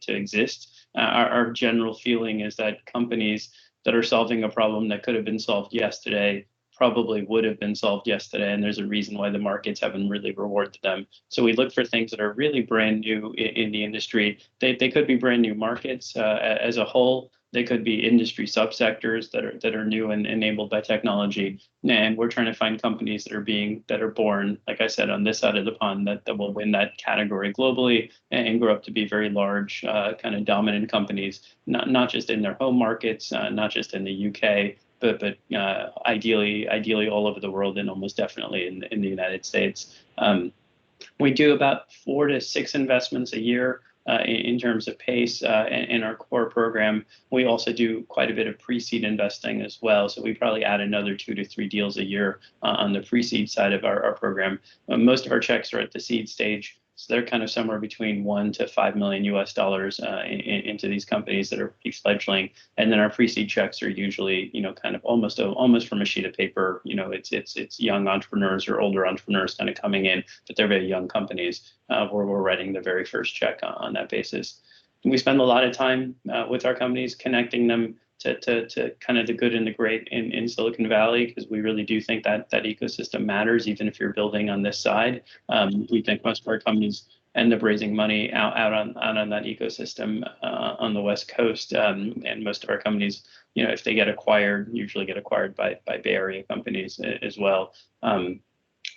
exist. our general feeling is that companies that are solving a problem that could have been solved yesterday probably would have been solved yesterday, and there's a reason why the markets haven't really rewarded them. So we look for things that are really brand new in the industry. They could be brand new markets as a whole. They could be industry subsectors that are new and enabled by technology. And we're trying to find companies that are born, like I said, on this side of the pond that will win that category globally and grow up to be very large, kind of dominant companies, not just in their home markets, not just in the UK, but ideally all over the world, and almost definitely in the United States. We do about 4 to 6 investments a year in terms of pace in our core program. We also do quite a bit of pre-seed investing as well. So we probably add another 2 to 3 deals a year on the pre-seed side of our program. Most of our checks are at the seed stage. So they're kind of somewhere between $1 to $5 million US into these companies that are fledgling, and then our pre-seed checks are usually, kind of almost from a sheet of paper. It's young entrepreneurs or older entrepreneurs kind of coming in, but they're very young companies where we're writing the very first check on that basis. And we spend a lot of time with our companies connecting them to kind of the good and the great in Silicon Valley, because we really do think that ecosystem matters, even if you're building on this side. We think most of our companies end up raising money out on that ecosystem on the West Coast, and most of our companies, if they get acquired, usually get acquired by Bay Area companies as well.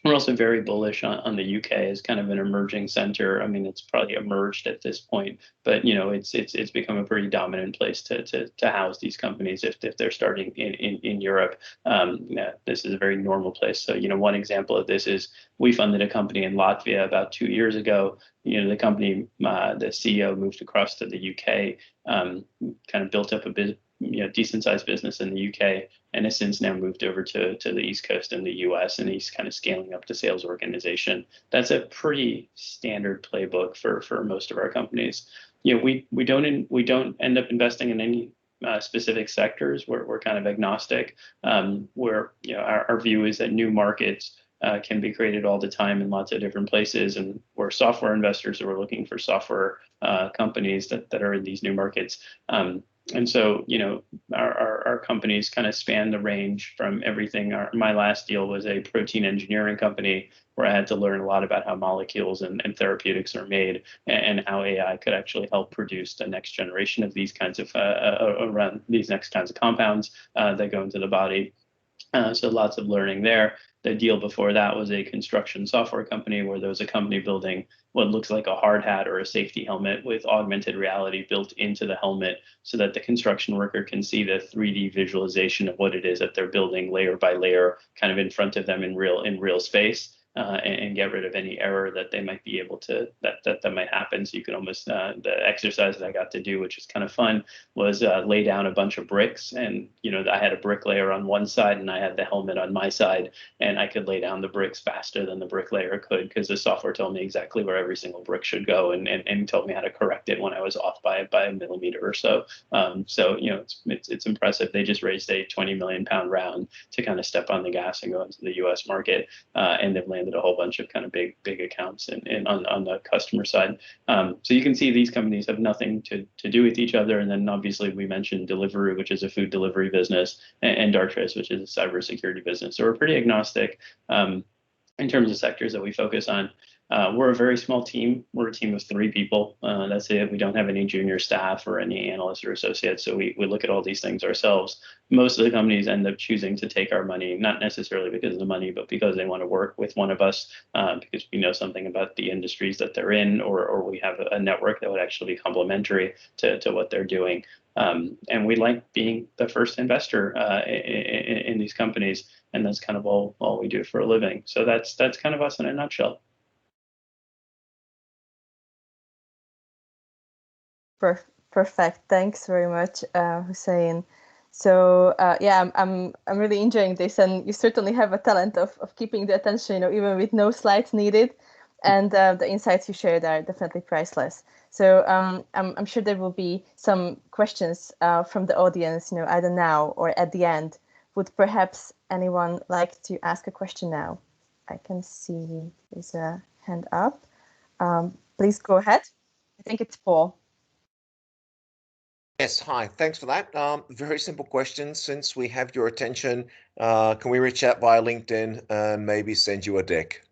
We're also very bullish on the UK as kind of an emerging center. I mean, it's probably emerged at this point, but it's become a pretty dominant place to house these companies if they're starting in Europe. This is a very normal place. So one example of this is we funded a company in Latvia about 2 years ago. The company, the CEO moved across to the UK, kind of built up a decent sized business in the UK, and has since now moved over to the East Coast in the US, and he's kind of scaling up the sales organization. That's a pretty standard playbook for most of our companies. We don't end up investing in any specific sectors. We're kind of agnostic. Where our view is that new markets can be created all the time in lots of different places, and we're software investors, so we're looking for software companies that are in these new markets. And so, our companies kind of span the range from everything. My last deal was a protein engineering company where I had to learn a lot about how molecules and therapeutics are made, and how AI could actually help produce the next generation of these kinds of compounds that go into the body. So lots of learning there. The deal before that was a construction software company where there was a company building what looks like a hard hat or a safety helmet with augmented reality built into the helmet, so that the construction worker can see the 3D visualization of what it is that they're building layer by layer, kind of in front of them in real space. And get rid of any error that they might be able to that might happen. So you can almost the exercise that I got to do, which is kind of fun, was lay down a bunch of bricks, and I had a bricklayer on one side and I had the helmet on my side, and I could lay down the bricks faster than the bricklayer could, because the software told me exactly where every single brick should go, and told me how to correct it when I was off by a millimeter or so. So it's impressive. They just raised a 20 million pound round to kind of step on the gas and go into the U.S. market, and they've landed a whole bunch of kind of big accounts on the customer side. So you can see these companies have nothing to do with each other. And then obviously we mentioned Deliveroo, which is a food delivery business, and Darktrace, which is a cybersecurity business. So we're pretty agnostic in terms of sectors that we focus on. We're a very small team. We're a team of 3 people. That's it. We don't have any junior staff or any analysts or associates. So we look at all these things ourselves. Most of the companies end up choosing to take our money, not necessarily because of the money, but because they want to work with one of us, because we know something about the industries that they're in, or we have a network that would actually be complementary to what they're doing. And we like being the first investor in these companies. And that's kind of all we do for a living. So that's kind of us in a nutshell. Perfect. Thanks very much, Hussein. So yeah, I'm really enjoying this, and you certainly have a talent of keeping the attention, even with no slides needed, and the insights you shared are definitely priceless. So I'm sure there will be some questions from the audience, either now or at the end. Would perhaps anyone like to ask a question now? I can see there's a hand up. Please go ahead. I think it's Paul. Yes, hi. Thanks for that. Very simple question. Since we have your attention, can we reach out via LinkedIn and maybe send you a deck?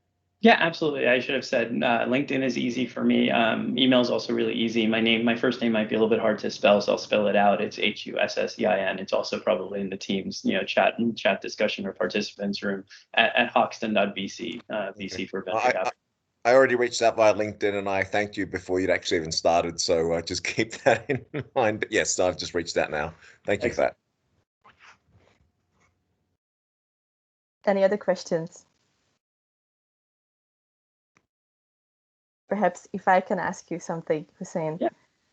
Yeah, absolutely. I should have said LinkedIn is easy for me. Email is also really easy. My first name might be a little bit hard to spell, so I'll spell it out. It's HUSSEIN. It's also probably in the Teams, chat discussion or participants room at hoxton.vc, VC for venture capital. I already reached out via LinkedIn and I thanked you before you'd actually even started. So just keep that in mind. But yes, I've just reached out now. Thank you for that. Any other questions? Perhaps if I can ask you something, Hussein. Yeah.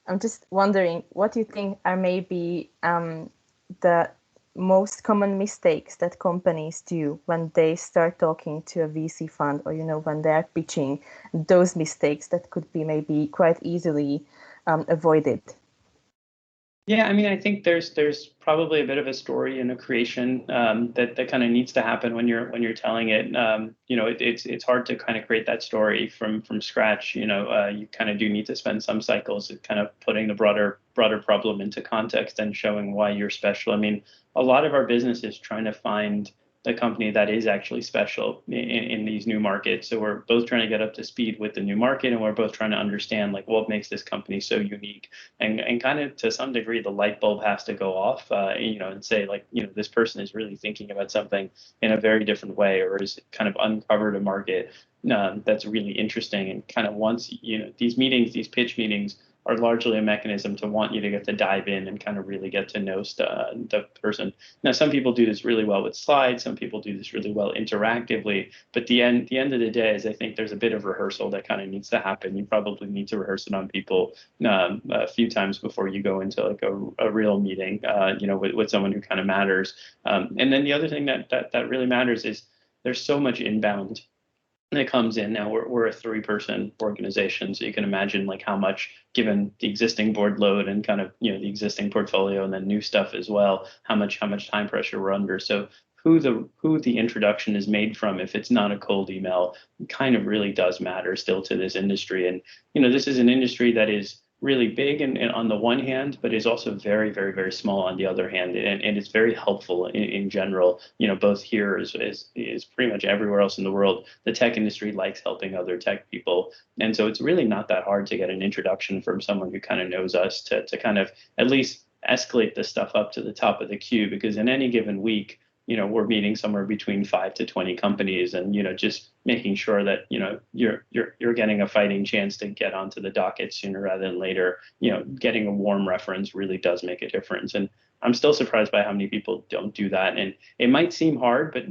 I'm just wondering, what do you think are maybe the most common mistakes that companies do when they start talking to a VC fund, or when they are pitching, those mistakes that could be maybe quite easily avoided? Yeah, I mean, I think there's probably a bit of a story and a creation that kind of needs to happen when you're telling it. It's hard to kind of create that story from scratch. You kind of do need to spend some cycles at kind of putting the broader problem into context and showing why you're special. I mean, a lot of our business is trying to find the company that is actually special in these new markets. So we're both trying to get up to speed with the new market, and we're both trying to understand like what makes this company so unique. And kind of to some degree, the light bulb has to go off, and say like, this person is really thinking about something in a very different way, or is kind of uncovered a market that's really interesting. And kind of once, these pitch meetings are largely a mechanism to want you to get to dive in and kind of really get to know the person. Now, some people do this really well with slides. Some people do this really well interactively. But the end of the day is I think there's a bit of rehearsal that kind of needs to happen. You probably need to rehearse it on people a few times before you go into like a real meeting, with someone who kind of matters. And then the other thing that really matters is there's so much inbound that comes in. Now we're a 3-person organization, so you can imagine like how much, given the existing board load and kind of the existing portfolio and then new stuff as well, how much time pressure we're under. So who the introduction is made from, if it's not a cold email, kind of really does matter still to this industry. And this is an industry that is really big and on the one hand, but is also very, very, very small on the other hand. And it's very helpful in general, both here as pretty much everywhere else in the world. The tech industry likes helping other tech people. And so it's really not that hard to get an introduction from someone who kind of knows us to kind of at least escalate this stuff up to the top of the queue, because in any given week, we're meeting somewhere between 5 to 20 companies, and just making sure that you're getting a fighting chance to get onto the docket sooner rather than later. Getting a warm reference really does make a difference, and I'm still surprised by how many people don't do that. And it might seem hard, but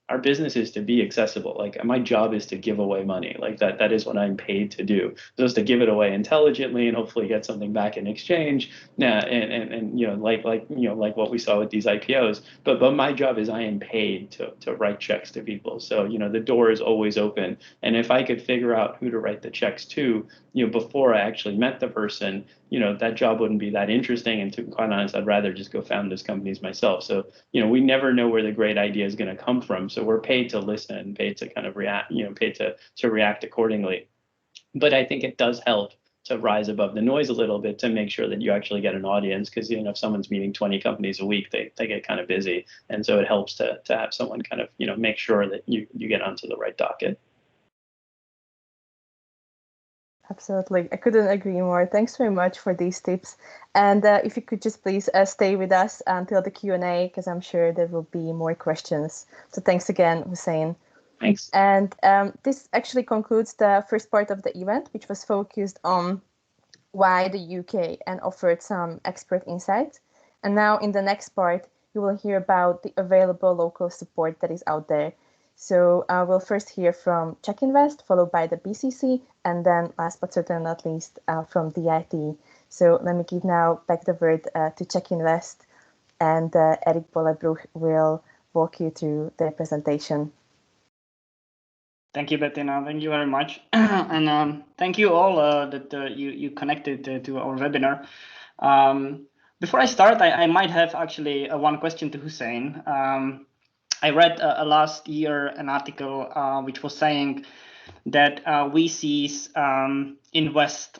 our business is to be accessible. Like my job is to give away money. Like that is what I'm paid to do. Just to give it away intelligently and hopefully get something back in exchange. And like what we saw with these IPOs. But my job is I am paid to write checks to people. So the door is always open. And if I could figure out who to write the checks to, before I actually met the person, that job wouldn't be that interesting. And to be quite honest, I'd rather just go found those companies myself. So, we never know where the great idea is going to come from. So we're paid to listen and paid to kind of react, paid to react accordingly. But I think it does help to rise above the noise a little bit to make sure that you actually get an audience, because if someone's meeting 20 companies a week, they get kind of busy. And so it helps to have someone kind of, make sure that you get onto the right docket. Absolutely. I couldn't agree more. Thanks very much for these tips. And if you could just please stay with us until the Q&A, because I'm sure there will be more questions. So thanks again, Hussein. Thanks. And this actually concludes the first part of the event, which was focused on why the UK and offered some expert insights. And now in the next part, you will hear about the available local support that is out there. So we'll first hear from Czech Invest, followed by the BCC, and then last but certainly not least, from DIT. So let me give now back the word to Czech Invest, and Erik Bollebruch will walk you through their presentation. Thank you, Bettina. Thank you very much. And thank you all that you connected to our webinar. Before I start, I might have actually one question to Hussein. I read last year an article which was saying that VCs invest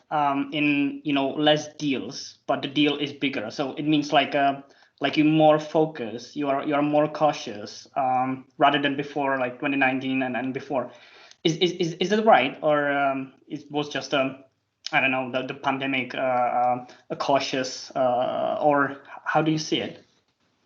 in less deals, but the deal is bigger. So it means like you're more focused, you are more cautious rather than before, like 2019 and before. Is that right, or it was just I don't know, the pandemic a cautious, or how do you see it?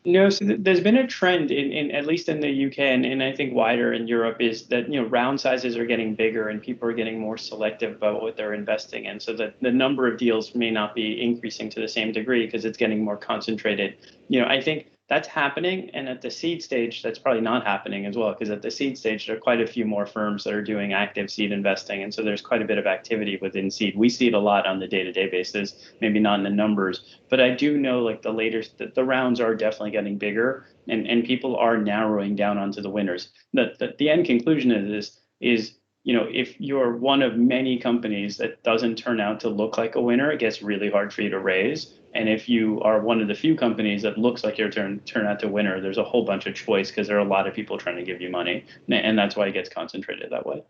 No, so there's been a trend in at least in the UK and I think wider in Europe, is that round sizes are getting bigger and people are getting more selective about what they're investing in. So that the number of deals may not be increasing to the same degree because it's getting more concentrated. I think that's happening, and at the seed stage, that's probably not happening as well, because at the seed stage, there are quite a few more firms that are doing active seed investing, and so there's quite a bit of activity within seed. We see it a lot on the day-to-day basis, maybe not in the numbers, but I do know like the rounds are definitely getting bigger, and people are narrowing down onto the winners. The end conclusion of this is, if you're one of many companies that doesn't turn out to look like a winner, it gets really hard for you to raise. And if you are one of the few companies that looks like you're turn out to winner, there's a whole bunch of choice because there are a lot of people trying to give you money, and that's why it gets concentrated that way.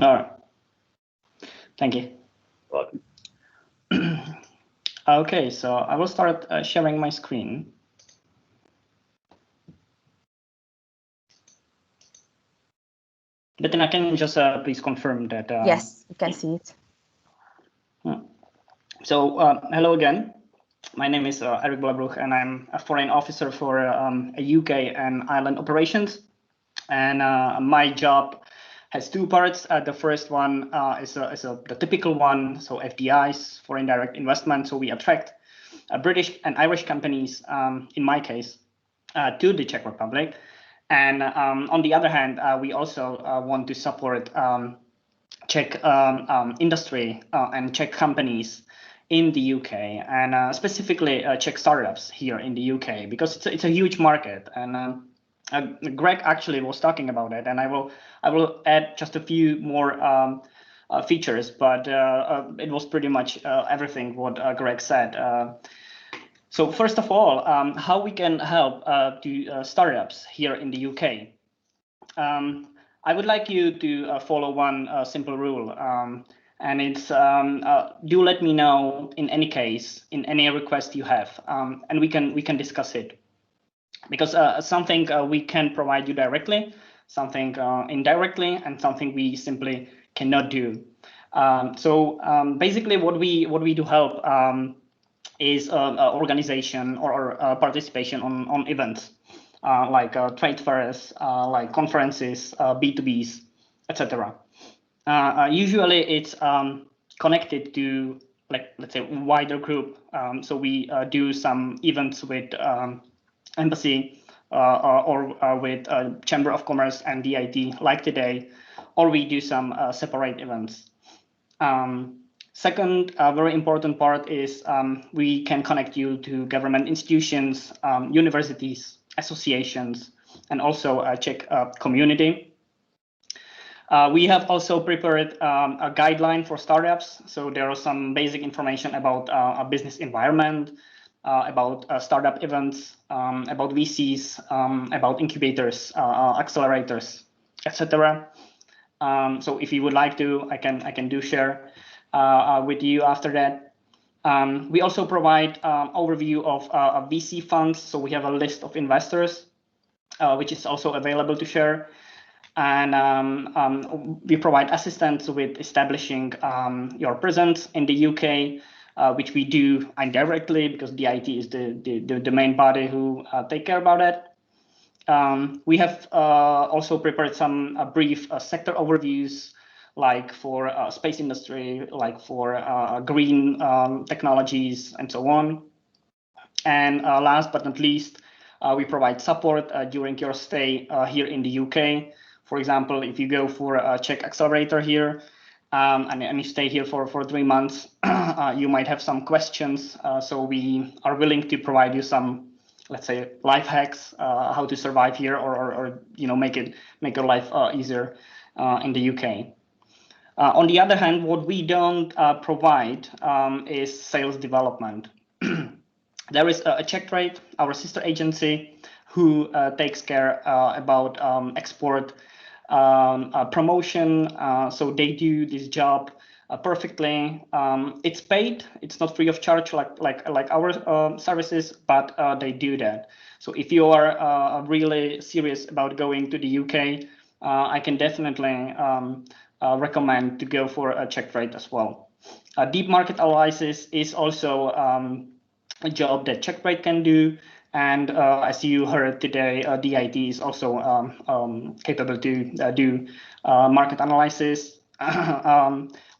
All right. Thank you. Welcome. Okay, so I will start sharing my screen. Bettina, can you just please confirm that? Yes, you can see it. So hello again. My name is Eric Blabruch, and I'm a foreign officer for UK and Ireland operations. And my job has two parts. The first one is the typical one, so FDIs, foreign direct investment. So we attract British and Irish companies, in my case, to the Czech Republic. And on the other hand, we also want to support Czech industry and Czech companies in the UK, and specifically Czech startups here in the UK, because it's a huge market. And Greg actually was talking about it, and I will add just a few more features, but it was pretty much everything what Greg said. So first of all, how we can help to startups here in the UK. I would like you to follow one simple rule, and it's do let me know in any case, in any request you have, and we can discuss it, because something we can provide you directly, something indirectly, and something we simply cannot do. So basically, what we do help is organization or participation on events. Like trade fairs, like conferences, B2Bs, etc. Usually it's connected to, like, let's say, wider group. So we do some events with embassy or with Chamber of Commerce and DIT, like today, or we do some separate events. Second, very important part is we can connect you to government institutions, universities, associations, and also a Czech community. We have also prepared a guideline for startups. So there are some basic information about a business environment, about startup events, about VCs, about incubators, accelerators, etc. So if you would like to, I can do share with you after that. We also provide overview of VC funds. So we have a list of investors, which is also available to share. And we provide assistance with establishing your presence in the UK, which we do indirectly because DIT is the main body who take care about it. We have also prepared some brief sector overviews, like for space industry, like for green technologies, and so on. And last but not least, we provide support during your stay here in the UK. For example, if you go for a Czech accelerator here and you stay here for 3 months, you might have some questions. So we are willing to provide you some, let's say, life hacks, how to survive here, or make your life easier in the UK. On the other hand, what we don't provide is sales development. There is a Czech Trade, our sister agency, who takes care about export promotion. So they do this job perfectly. It's paid. It's not free of charge like our services, but they do that. So if you are really serious about going to the UK, I can definitely recommend to go for a check rate as well. Deep market analysis is also a job that Checkrate can do. And as you heard today, DIT is also capable to do market analysis.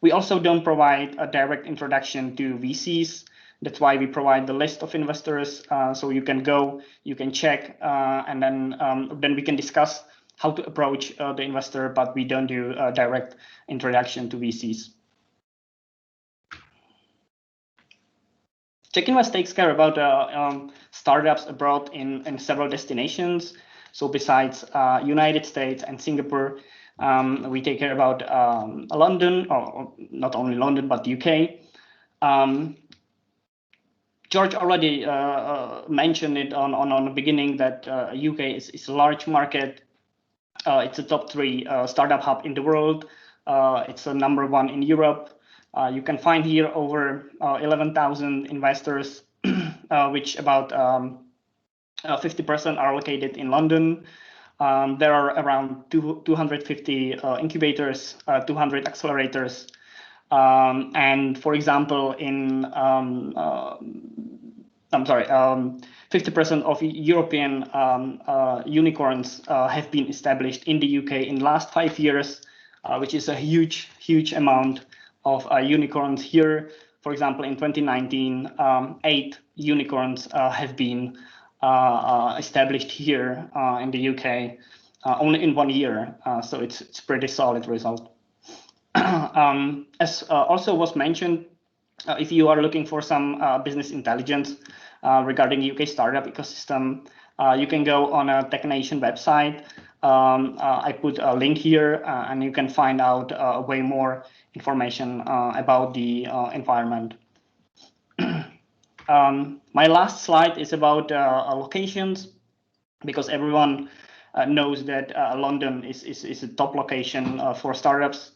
We also don't provide a direct introduction to VCs. That's why we provide the list of investors. So you can go, you can check, and then we can discuss how to approach the investor, but we don't do a direct introduction to VCs. CheckInvest takes care about startups abroad in several destinations. So besides United States and Singapore, we take care about London, or not only London, but UK. George already mentioned it on the beginning that UK is a large market. It's a top 3 startup hub in the world. It's a #1 in Europe. You can find here over 11,000 investors, which about 50% are located in London. There are around 250 incubators, 200 accelerators. And for example, 50% of European unicorns have been established in the UK in the last 5 years, which is a huge amount of unicorns here. For example, in 2019, 8 unicorns have been established here in the UK only in 1 year. So it's pretty solid result. As also was mentioned, if you are looking for some business intelligence regarding UK startup ecosystem, you can go on a TechNation website. I put a link here, and you can find out way more information about the environment. My last slide is about locations, because everyone knows that London is a top location for startups,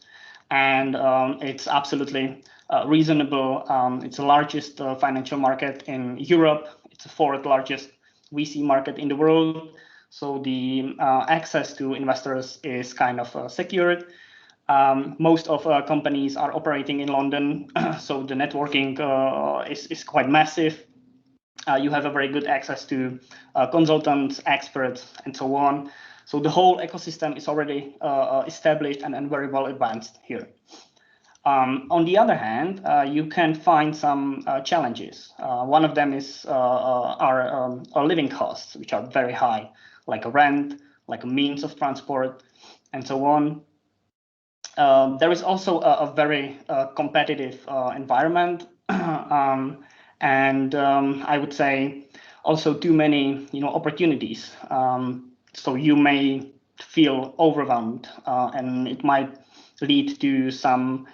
and it's absolutely reasonable. It's the largest financial market in Europe. It's the 4th largest VC market in the world. So the access to investors is kind of secured. Most of companies are operating in London, so the networking is quite massive. You have a very good access to consultants, experts, and so on. So the whole ecosystem is already established and very well advanced here. On the other hand, you can find some challenges. One of them is our living costs, which are very high, like a rent, like a means of transport, and so on. There is also a very competitive environment, and I would say also too many opportunities. So you may feel overwhelmed, and it might lead to some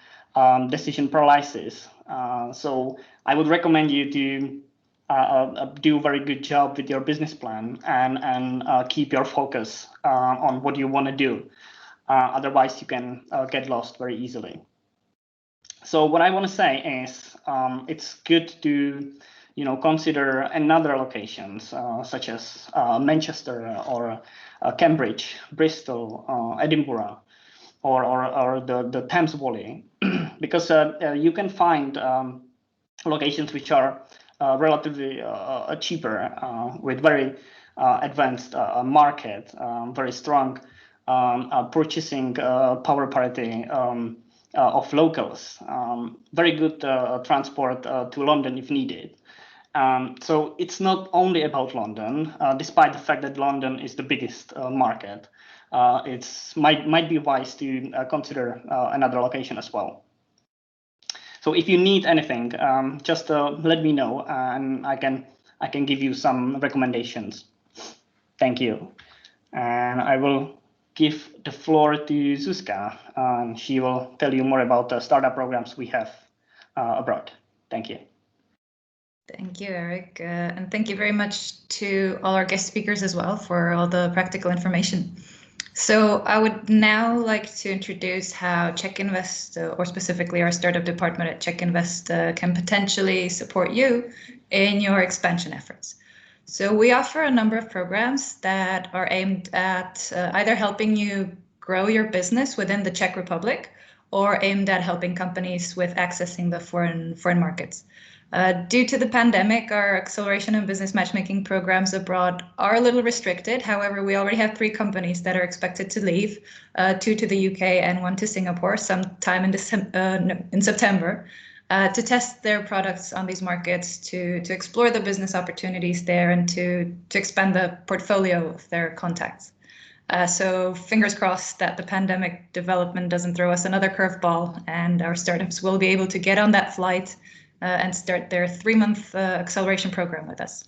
decision paralysis. So I would recommend you to do a very good job with your business plan and keep your focus on what you want to do. Otherwise, you can get lost very easily. So what I want to say is it's good to consider another locations such as Manchester or Cambridge, Bristol, Edinburgh, or the Thames Valley, because you can find locations which are relatively cheaper with very advanced market, very strong purchasing power parity of locals, very good transport to London if needed. So it's not only about London, despite the fact that London is the biggest market. It's might be wise to consider another location as well. So if you need anything, just let me know, and I can give you some recommendations. Thank you, and I will give the floor to Zuzka, and she will tell you more about the startup programs we have abroad. Thank you. Thank you, Eric, and thank you very much to all our guest speakers as well for all the practical information. So I would now like to introduce how Czech Invest, or specifically our startup department at Czech Invest, can potentially support you in your expansion efforts. So we offer a number of programs that are aimed at either helping you grow your business within the Czech Republic or aimed at helping companies with accessing the foreign markets. Due to the pandemic, our acceleration and business matchmaking programs abroad are a little restricted. However, we already have 3 companies that are expected to leave, 2 to the UK and 1 to Singapore sometime in September, to test their products on these markets, to explore the business opportunities there and to expand the portfolio of their contacts. So fingers crossed that the pandemic development doesn't throw us another curveball and our startups will be able to get on that flight and start their 3-month acceleration program with us.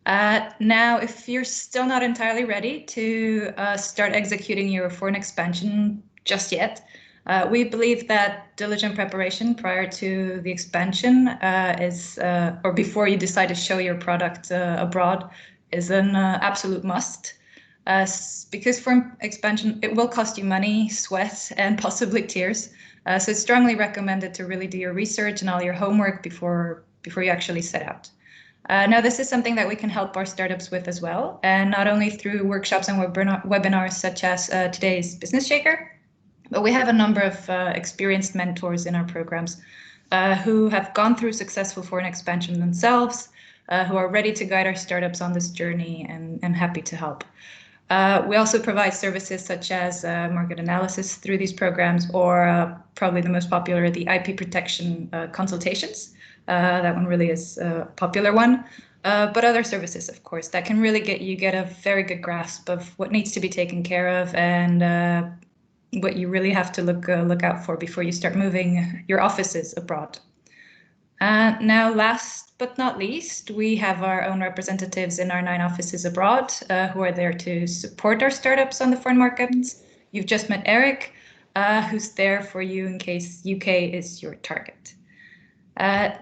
Now, if you're still not entirely ready to start executing your foreign expansion just yet, we believe that diligent preparation prior to the expansion or before you decide to show your product abroad is an absolute must. Because foreign expansion, it will cost you money, sweat, and possibly tears. So it's strongly recommended to really do your research and all your homework before you actually set out. Now, this is something that we can help our startups with as well, and not only through workshops and webinars such as today's Business Shaker, but we have a number of experienced mentors in our programs who have gone through successful foreign expansion themselves, who are ready to guide our startups on this journey and happy to help. We also provide services such as market analysis through these programs, or probably the most popular, the IP protection consultations. That one really is a popular one, but other services, of course, that can really get a very good grasp of what needs to be taken care of and what you really have to look out for before you start moving your offices abroad. Now, last but not least, we have our own representatives in our 9 offices abroad who are there to support our startups on the foreign markets. You've just met Eric, who's there for you in case UK is your target.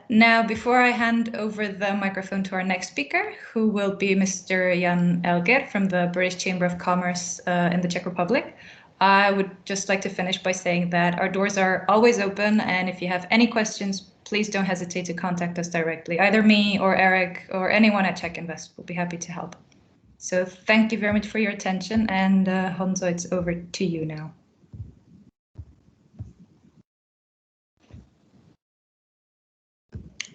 Now, before I hand over the microphone to our next speaker, who will be Mr. Jan Elger from the British Chamber of Commerce in the Czech Republic, I would just like to finish by saying that our doors are always open, and if you have any questions, please don't hesitate to contact us directly. Either me or Eric or anyone at Czech Invest will be happy to help. So thank you very much for your attention, and Honzo, it's over to you now.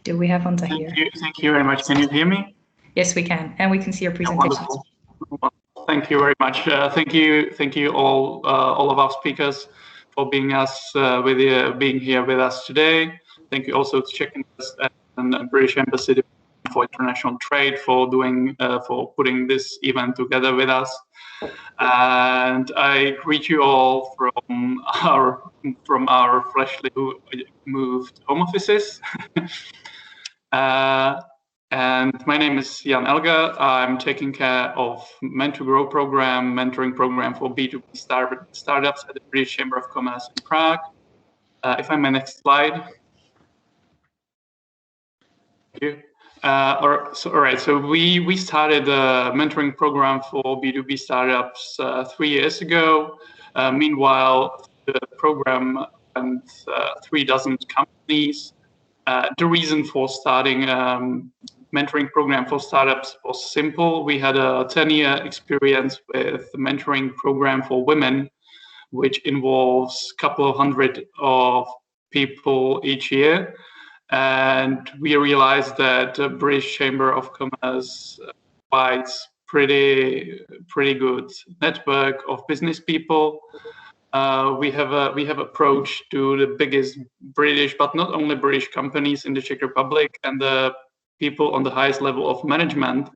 Do we have Honzo here? Thank you very much. Can you hear me? Yes, we can, and we can see your presentation. Wonderful. Thank you very much. Thank you all of our speakers for being here with us today. Thank you also to Czech Invest and the British Embassy for International Trade for putting this event together with us. And I greet you all from our freshly moved home offices. And my name is Jan Elger. I'm taking care of mentoring program for B2B startups at the British Chamber of Commerce in Prague. If I may, next slide. Thank you. All right. So we started a mentoring program for B2B startups 3 years ago. Meanwhile, the program and 36 companies. The reason for starting mentoring program for startups was simple. We had a 10-year experience with the mentoring program for women, which involves a couple of hundred of people each year. And we realized that the British Chamber of Commerce provides pretty good network of business people. We have approached to the biggest British, but not only British companies in the Czech Republic and the people on the highest level of management.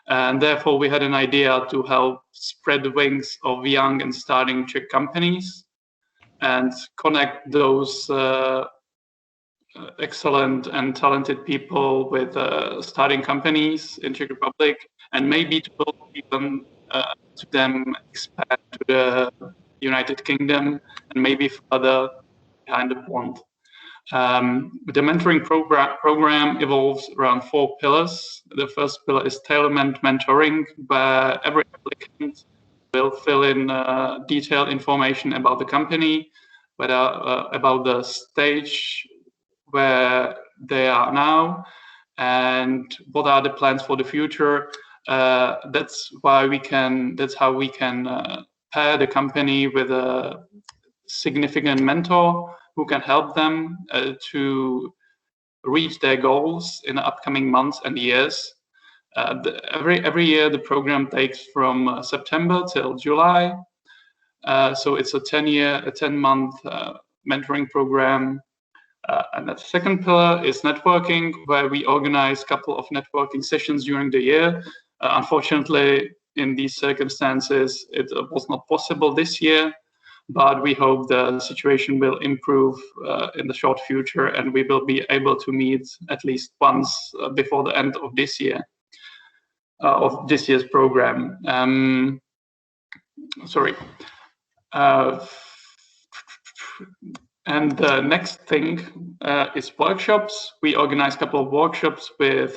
And therefore, we had an idea to help spread the wings of young and starting Czech companies and connect those excellent and talented people with starting companies in Czech Republic, and maybe to help them expand to the United Kingdom and maybe further behind the pond. The mentoring program evolves around 4 pillars. The first pillar is tailor-made mentoring, where every applicant will fill in detailed information about the company, about the stage where they are now, and what are the plans for the future. That's how we can pair the company with a significant mentor who can help them to reach their goals in the upcoming months and years. Every year the program takes from September till July, so it's a 10-month mentoring program. And the second pillar is networking, where we organize a couple of networking sessions during the year. Unfortunately, in these circumstances, it was not possible this year, but we hope the situation will improve in the short future, and we will be able to meet at least once before the end of this year, of this year's program. And the next thing is workshops. We organize a couple of workshops with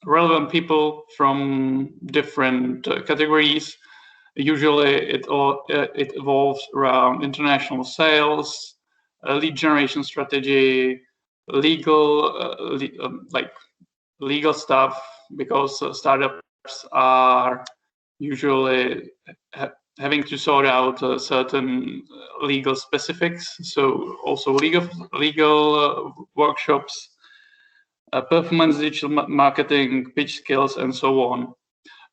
relevant people from different categories. Usually it evolves around international sales, lead generation strategy, legal stuff, because startups are usually having to sort out certain legal specifics. So also legal workshops, performance digital marketing, pitch skills, and so on.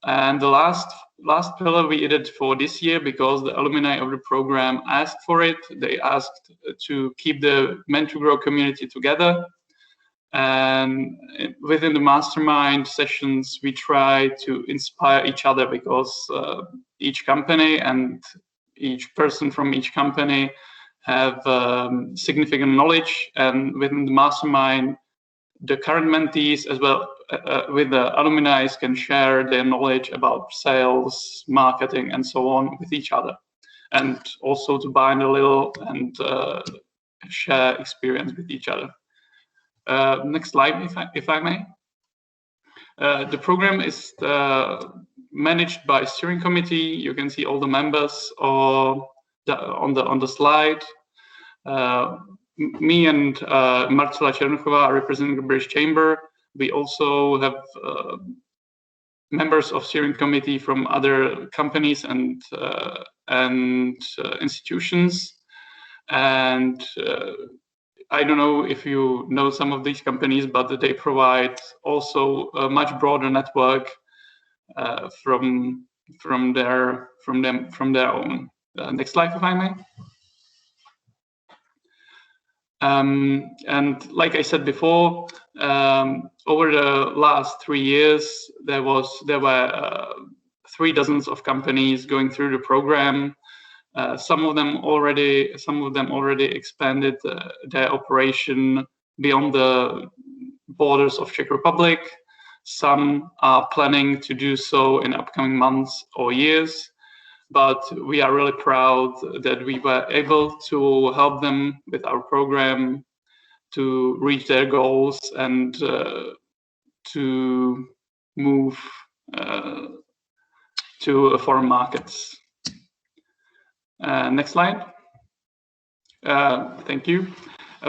And the last pillar we added for this year, because the alumni of the program asked for it. They asked to keep the Men2Grow community together. And within the mastermind sessions, we try to inspire each other, because each company and each person from each company have significant knowledge. And within the mastermind, the current mentees as well with the alumni can share their knowledge about sales, marketing, and so on with each other, and also to bind a little and share experience with each other. Next slide, if I may. The program is managed by steering committee. You can see all the members on the slide. Me and Marcela Černuchová are representing the British Chamber. We also have members of steering committee from other companies and institutions. And I don't know if you know some of these companies, but they provide also a much broader network from their own. Next slide, if I may. And like I said before, over the last 3 years, there were 36 of companies going through the program. Some of them already expanded their operation beyond the borders of Czech Republic. Some are planning to do so in upcoming months or years. But we are really proud that we were able to help them with our program to reach their goals and to move to foreign markets. Next slide. Thank you.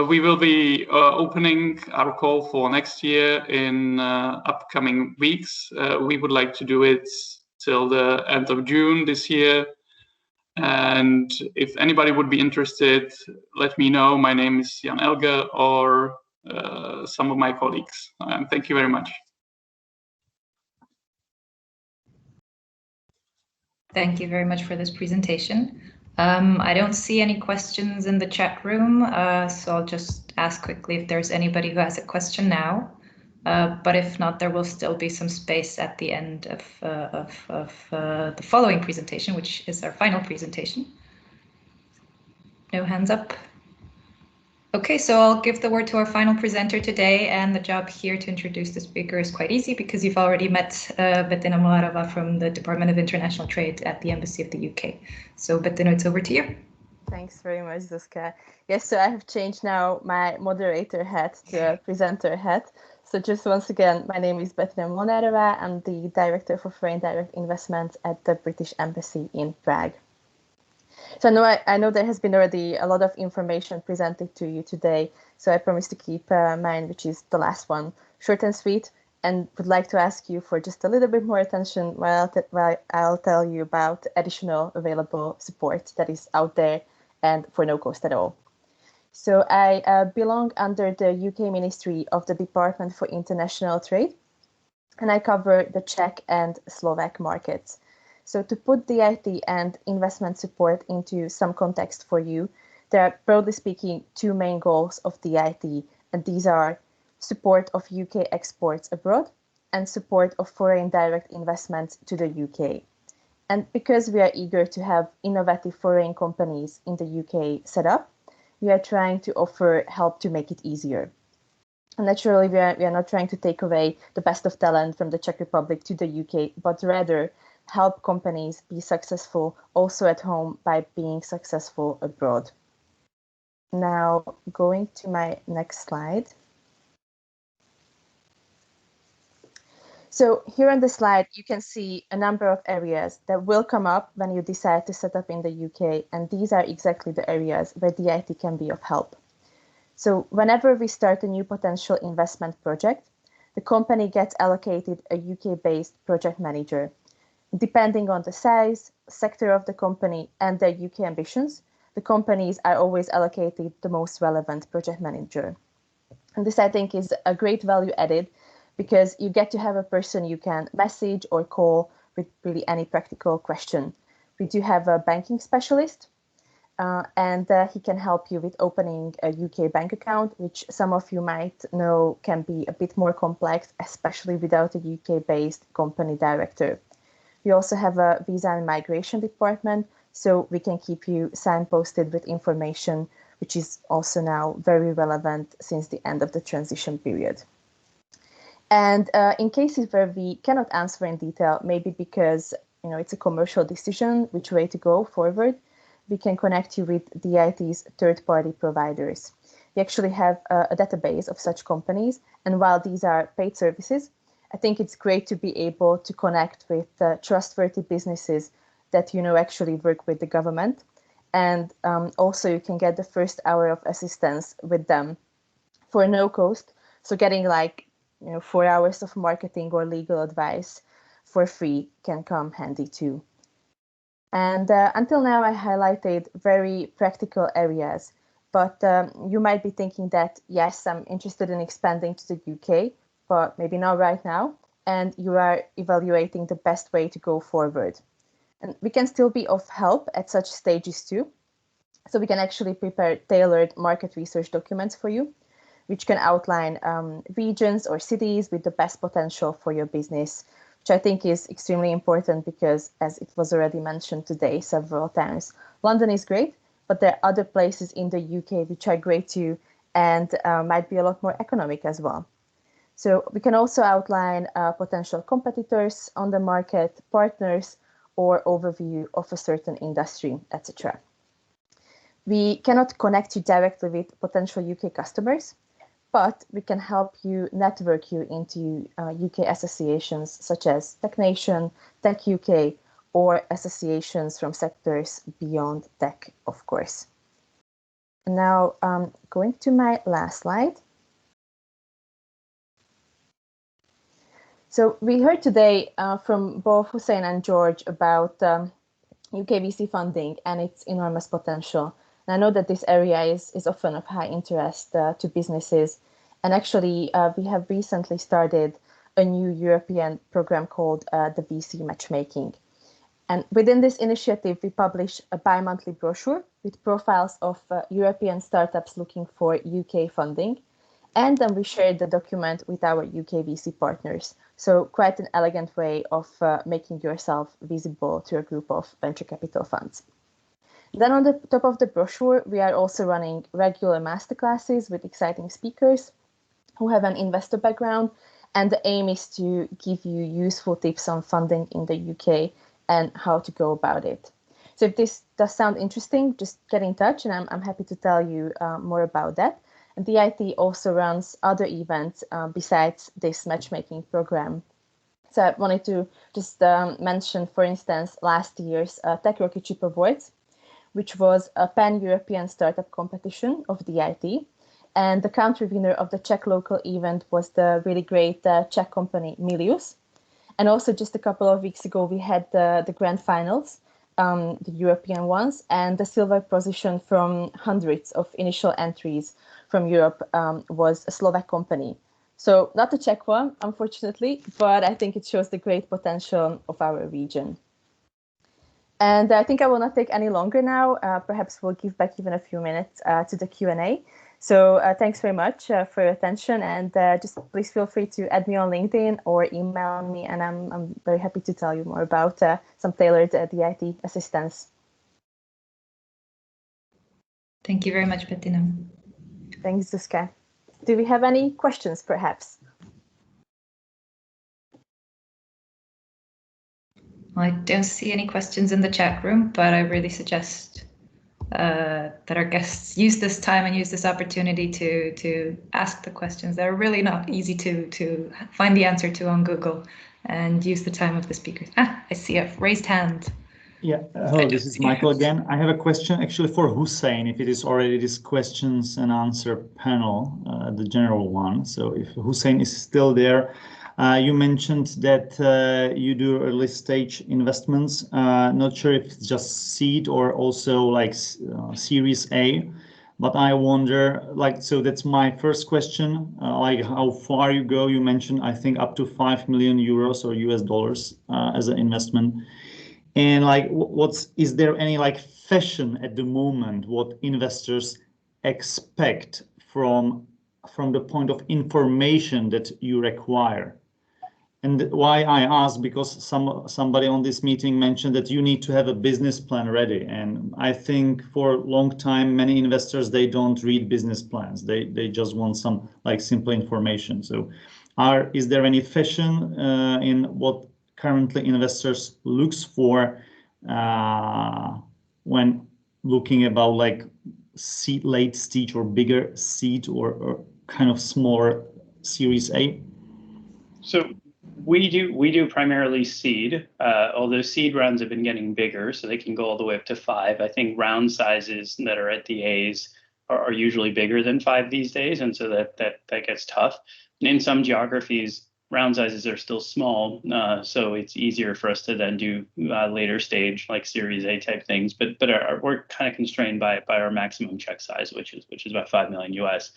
We will be opening our call for next year in upcoming weeks. We would like to do it till the end of June this year. And if anybody would be interested, let me know. My name is Jan Elge or some of my colleagues. Thank you very much. Thank you very much for this presentation. I don't see any questions in the chat room, so I'll just ask quickly if there's anybody who has a question now. But if not, there will still be some space at the end of the following presentation, which is our final presentation. No hands up. Okay, so I'll give the word to our final presenter today, and the job here to introduce the speaker is quite easy because you've already met Bettina Molarova from the Department of International Trade at the Embassy of the UK. So Bettina, it's over to you. Thanks very much, Zuzka. Yes, so I have changed now my moderator hat to a presenter hat. So just once again, my name is Bettina Molnárova. I'm the Director for Foreign Direct Investments at the British Embassy in Prague. So I know there has been already a lot of information presented to you today, so I promise to keep mine, which is the last one, short and sweet, and would like to ask you for just a little bit more attention while I'll tell you about additional available support that is out there and for no cost at all. So I belong under the UK Ministry of the Department for International Trade, and I cover the Czech and Slovak markets. So to put the IT and investment support into some context for you, there are, broadly speaking, two main goals of the IT, and these are support of UK exports abroad and support of foreign direct investments to the UK. And because we are eager to have innovative foreign companies in the UK set up, we are trying to offer help to make it easier. And naturally, we are not trying to take away the best of talent from the Czech Republic to the UK, but rather help companies be successful also at home by being successful abroad. Now, going to my next slide. So here on the slide, you can see a number of areas that will come up when you decide to set up in the UK, and these are exactly the areas where the IT can be of help. So whenever we start a new potential investment project, the company gets allocated a UK-based project manager. Depending on the size, sector of the company, and their UK ambitions, the companies are always allocated the most relevant project manager. And this, I think, is a great value added because you get to have a person you can message or call with really any practical question. We do have a banking specialist, and he can help you with opening a UK bank account, which some of you might know can be a bit more complex, especially without a UK-based company director. We also have a visa and migration department, so we can keep you signposted with information, which is also now very relevant since the end of the transition period. And in cases where we cannot answer in detail, maybe because it's a commercial decision which way to go forward, we can connect you with the IT's third-party providers. We actually have a database of such companies, and while these are paid services, I think it's great to be able to connect with trustworthy businesses that actually work with the government, and also you can get the first hour of assistance with them for no cost. So getting 4 hours of marketing or legal advice for free can come handy too. And until now, I highlighted very practical areas, but you might be thinking that, yes, I'm interested in expanding to the UK, but maybe not right now, and you are evaluating the best way to go forward. And we can still be of help at such stages too. So we can actually prepare tailored market research documents for you, which can outline regions or cities with the best potential for your business, which I think is extremely important because, as it was already mentioned today several times, London is great, but there are other places in the UK which are great too and might be a lot more economic as well. So we can also outline potential competitors on the market, partners, or overview of a certain industry, etc. We cannot connect you directly with potential UK customers, but we can help you network you into UK associations such as Tech Nation, Tech UK, or associations from sectors beyond tech, of course. Now, going to my last slide. So we heard today from both Hussein and George about UK VC funding and its enormous potential. And I know that this area is often of high interest to businesses. And actually, we have recently started a new European program called the VC Matchmaking. And within this initiative, we publish a bi-monthly brochure with profiles of European startups looking for UK funding. And then we share the document with our UK VC partners. So quite an elegant way of making yourself visible to a group of venture capital funds. Then on the top of the brochure, we are also running regular masterclasses with exciting speakers who have an investor background. And the aim is to give you useful tips on funding in the UK and how to go about it. So if this does sound interesting, just get in touch and I'm happy to tell you more about that. And the IT also runs other events besides this matchmaking program. So I wanted to just mention, for instance, last year's Tech Rocky Chip Awards, which was a pan-European startup competition of the IT. And the country winner of the Czech local event was the really great Czech company Milius. And also just a couple of weeks ago, we had the grand finals, the European ones, and the silver position from hundreds of initial entries from Europe was a Slovak company. So not a Czech one, unfortunately, but I think it shows the great potential of our region. And I think I will not take any longer now. Perhaps we'll give back even a few minutes to the Q&A. So thanks very much for your attention, and just please feel free to add me on LinkedIn or email me, and I'm very happy to tell you more about some tailored DIT assistance. Thank you very much, Bettina. Thanks, Zuzka. Do we have any questions, perhaps? I don't see any questions in the chat room, but I really suggest that our guests use this time and use this opportunity to ask the questions that are really not easy to find the answer to on Google, and use the time of the speakers. I see a raised hand. Yeah, hello, this is Michael again. I have a question actually for Hussein, if it is already this questions and answer panel, the general one. So if Hussein is still there, you mentioned that you do early stage investments. Not sure if it's just seed or also like Series A, but I wonder, like, so that's my first question, like how far you go. You mentioned, I think, up to 5 million euros or US dollars as an investment. And like, is there any like fashion at the moment what investors expect from the point of information that you require? And why I ask, because somebody on this meeting mentioned that you need to have a business plan ready. And I think for a long time, many investors, they don't read business plans. They just want some like simple information. So is there any fashion in what currently investors looks for when looking about like late stage or bigger seed or kind of smaller Series A? So we do primarily seed, although seed rounds have been getting bigger, so they can go all the way up to 5. I think round sizes that are at the A's are usually bigger than 5 these days, and so that gets tough. And in some geographies, round sizes are still small, so it's easier for us to then do later stage like Series A type things. But we're kind of constrained by our maximum check size, which is about 5 million US.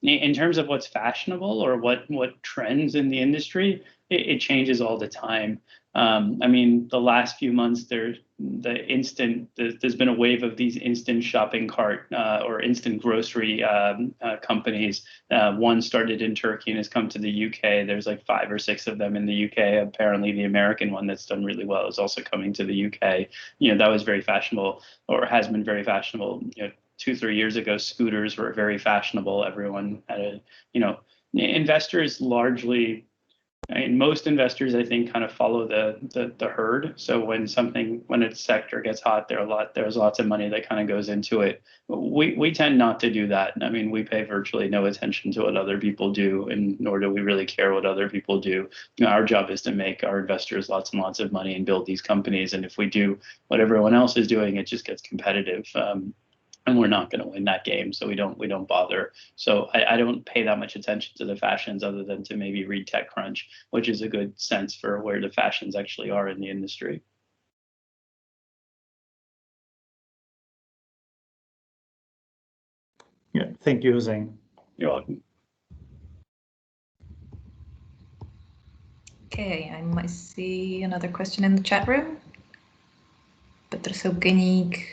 In terms of what's fashionable or what trends in the industry, it changes all the time. I mean, the last few months, there's been a wave of these instant shopping cart or instant grocery companies. One started in Turkey and has come to the UK. There's like 5 or 6 of them in the UK. Apparently, the American one that's done really well is also coming to the UK. You know, that was very fashionable, or has been very fashionable. You know, 2-3 years ago, scooters were very fashionable. Everyone had investors largely, I mean, most investors, I think, kind of follow the herd. So when a sector gets hot, there's lots of money that kind of goes into it. We tend not to do that. I mean, we pay virtually no attention to what other people do, and nor do we really care what other people do. You know, our job is to make our investors lots and lots of money and build these companies. And if we do what everyone else is doing, it just gets competitive. And we're not going to win that game, so we don't bother. So I don't pay that much attention to the fashions, other than to maybe read TechCrunch, which is a good sense for where the fashions actually are in the industry. Yeah, thank you, Hussein. You're welcome. Okay, I might see another question in the chat room. Petr Sokoenik.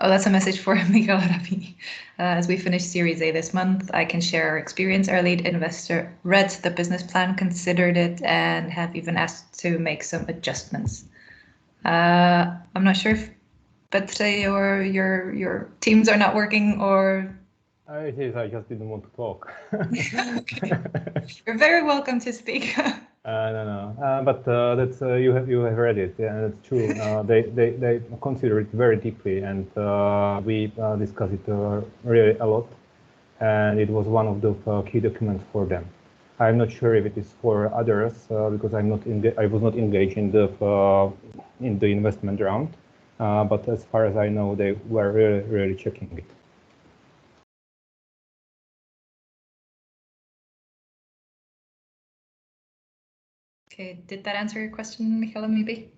Oh, that's a message for Miguel Rabi. As we finish Series A this month, I can share our experience. Our lead investor read the business plan, considered it, and have even asked to make some adjustments. I'm not sure if Petr or your teams are not working, or... It is, I just didn't want to talk. Okay. You're very welcome to speak. But that's you have read it, and it's true. They consider it very deeply, and we discuss it really a lot. and it was one of the key documents for them. I'm not sure if it is for others because I was not engaged in the investment round, but as far as I know, they were really checking it. Okay, did that answer your question, Michaela, maybe?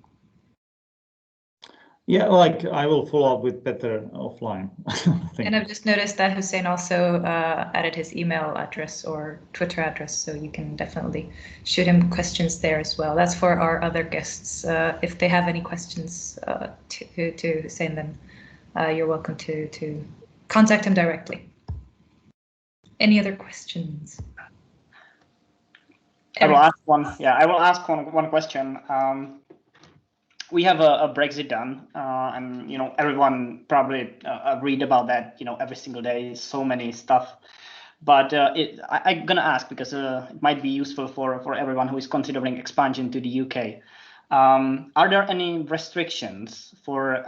Yeah, like I will follow up with Peter offline. And I've just noticed that Hussein also added his email address or Twitter address, so you can definitely shoot him questions there as well. That's for our other guests. If they have any questions to Hussein, then you're welcome to contact him directly. Any other questions? I will ask one. Yeah, I will ask one question. We have a Brexit done, and everyone probably read about that. Every single day, so many stuff. But I'm gonna ask because it might be useful for everyone who is considering expansion to the UK. Are there any restrictions for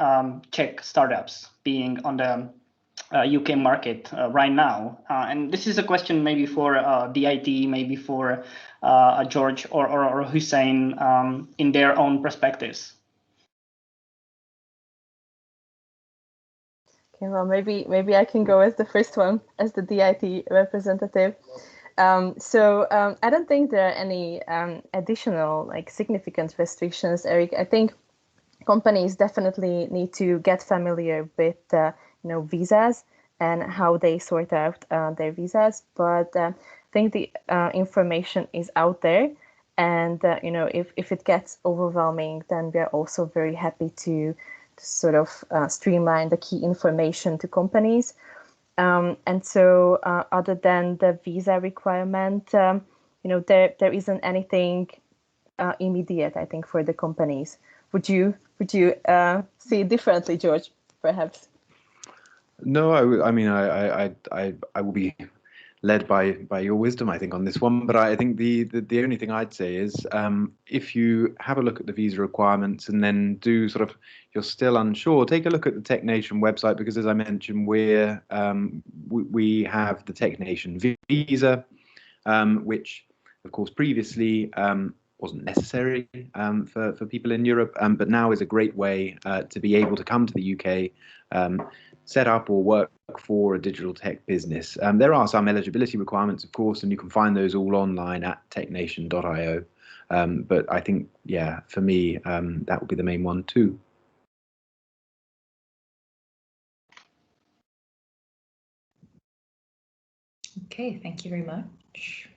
Czech startups being on the UK market right now? And this is a question maybe for DIT, maybe for George or Hussein in their own perspectives. Okay, well, maybe I can go as the first one, as the DIT representative. I don't think there are any additional significant restrictions, Eric. I think companies definitely need to get familiar with visas and how they sort out their visas. But I think the information is out there, and if it gets overwhelming, then we are also very happy to sort of streamline the key information to companies. And so other than the visa requirement, there isn't anything immediate, I think, for the companies. Would you see it differently, George, perhaps? No, I mean, I will be led by your wisdom, I think, on this one. But I think the only thing I'd say is if you have a look at the visa requirements and then you're still unsure, take a look at the Tech Nation website, because as I mentioned, we have the Tech Nation visa, which of course previously wasn't necessary for people in Europe, but now is a great way to be able to come to the UK, set up or work for a digital tech business. There are some eligibility requirements, of course, and you can find those all online at technation.io. But I think, yeah, for me, that would be the main one too. Okay, thank you very much.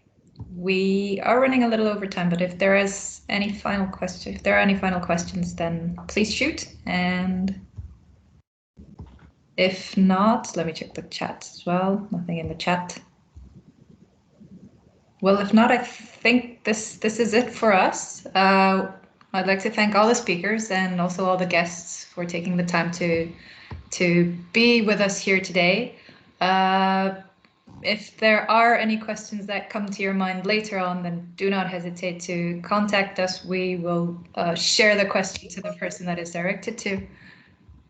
We are running a little over time, but if there is any final question, if there are any final questions, then please shoot. And if not, let me check the chat as well. Nothing in the chat. Well, if not, I think this is it for us. I'd like to thank all the speakers and also all the guests for taking the time to be with us here today. If there are any questions that come to your mind later on, then do not hesitate to contact us. We will share the question to the person that is directed to.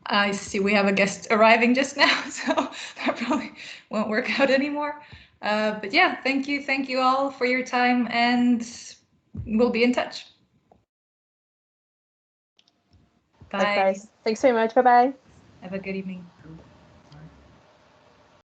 I see we have a guest arriving just now, so that probably won't work out anymore. But yeah, thank you all for your time, and we'll be in touch. Bye. Likewise. Thanks very much. Bye-bye. Have a good evening.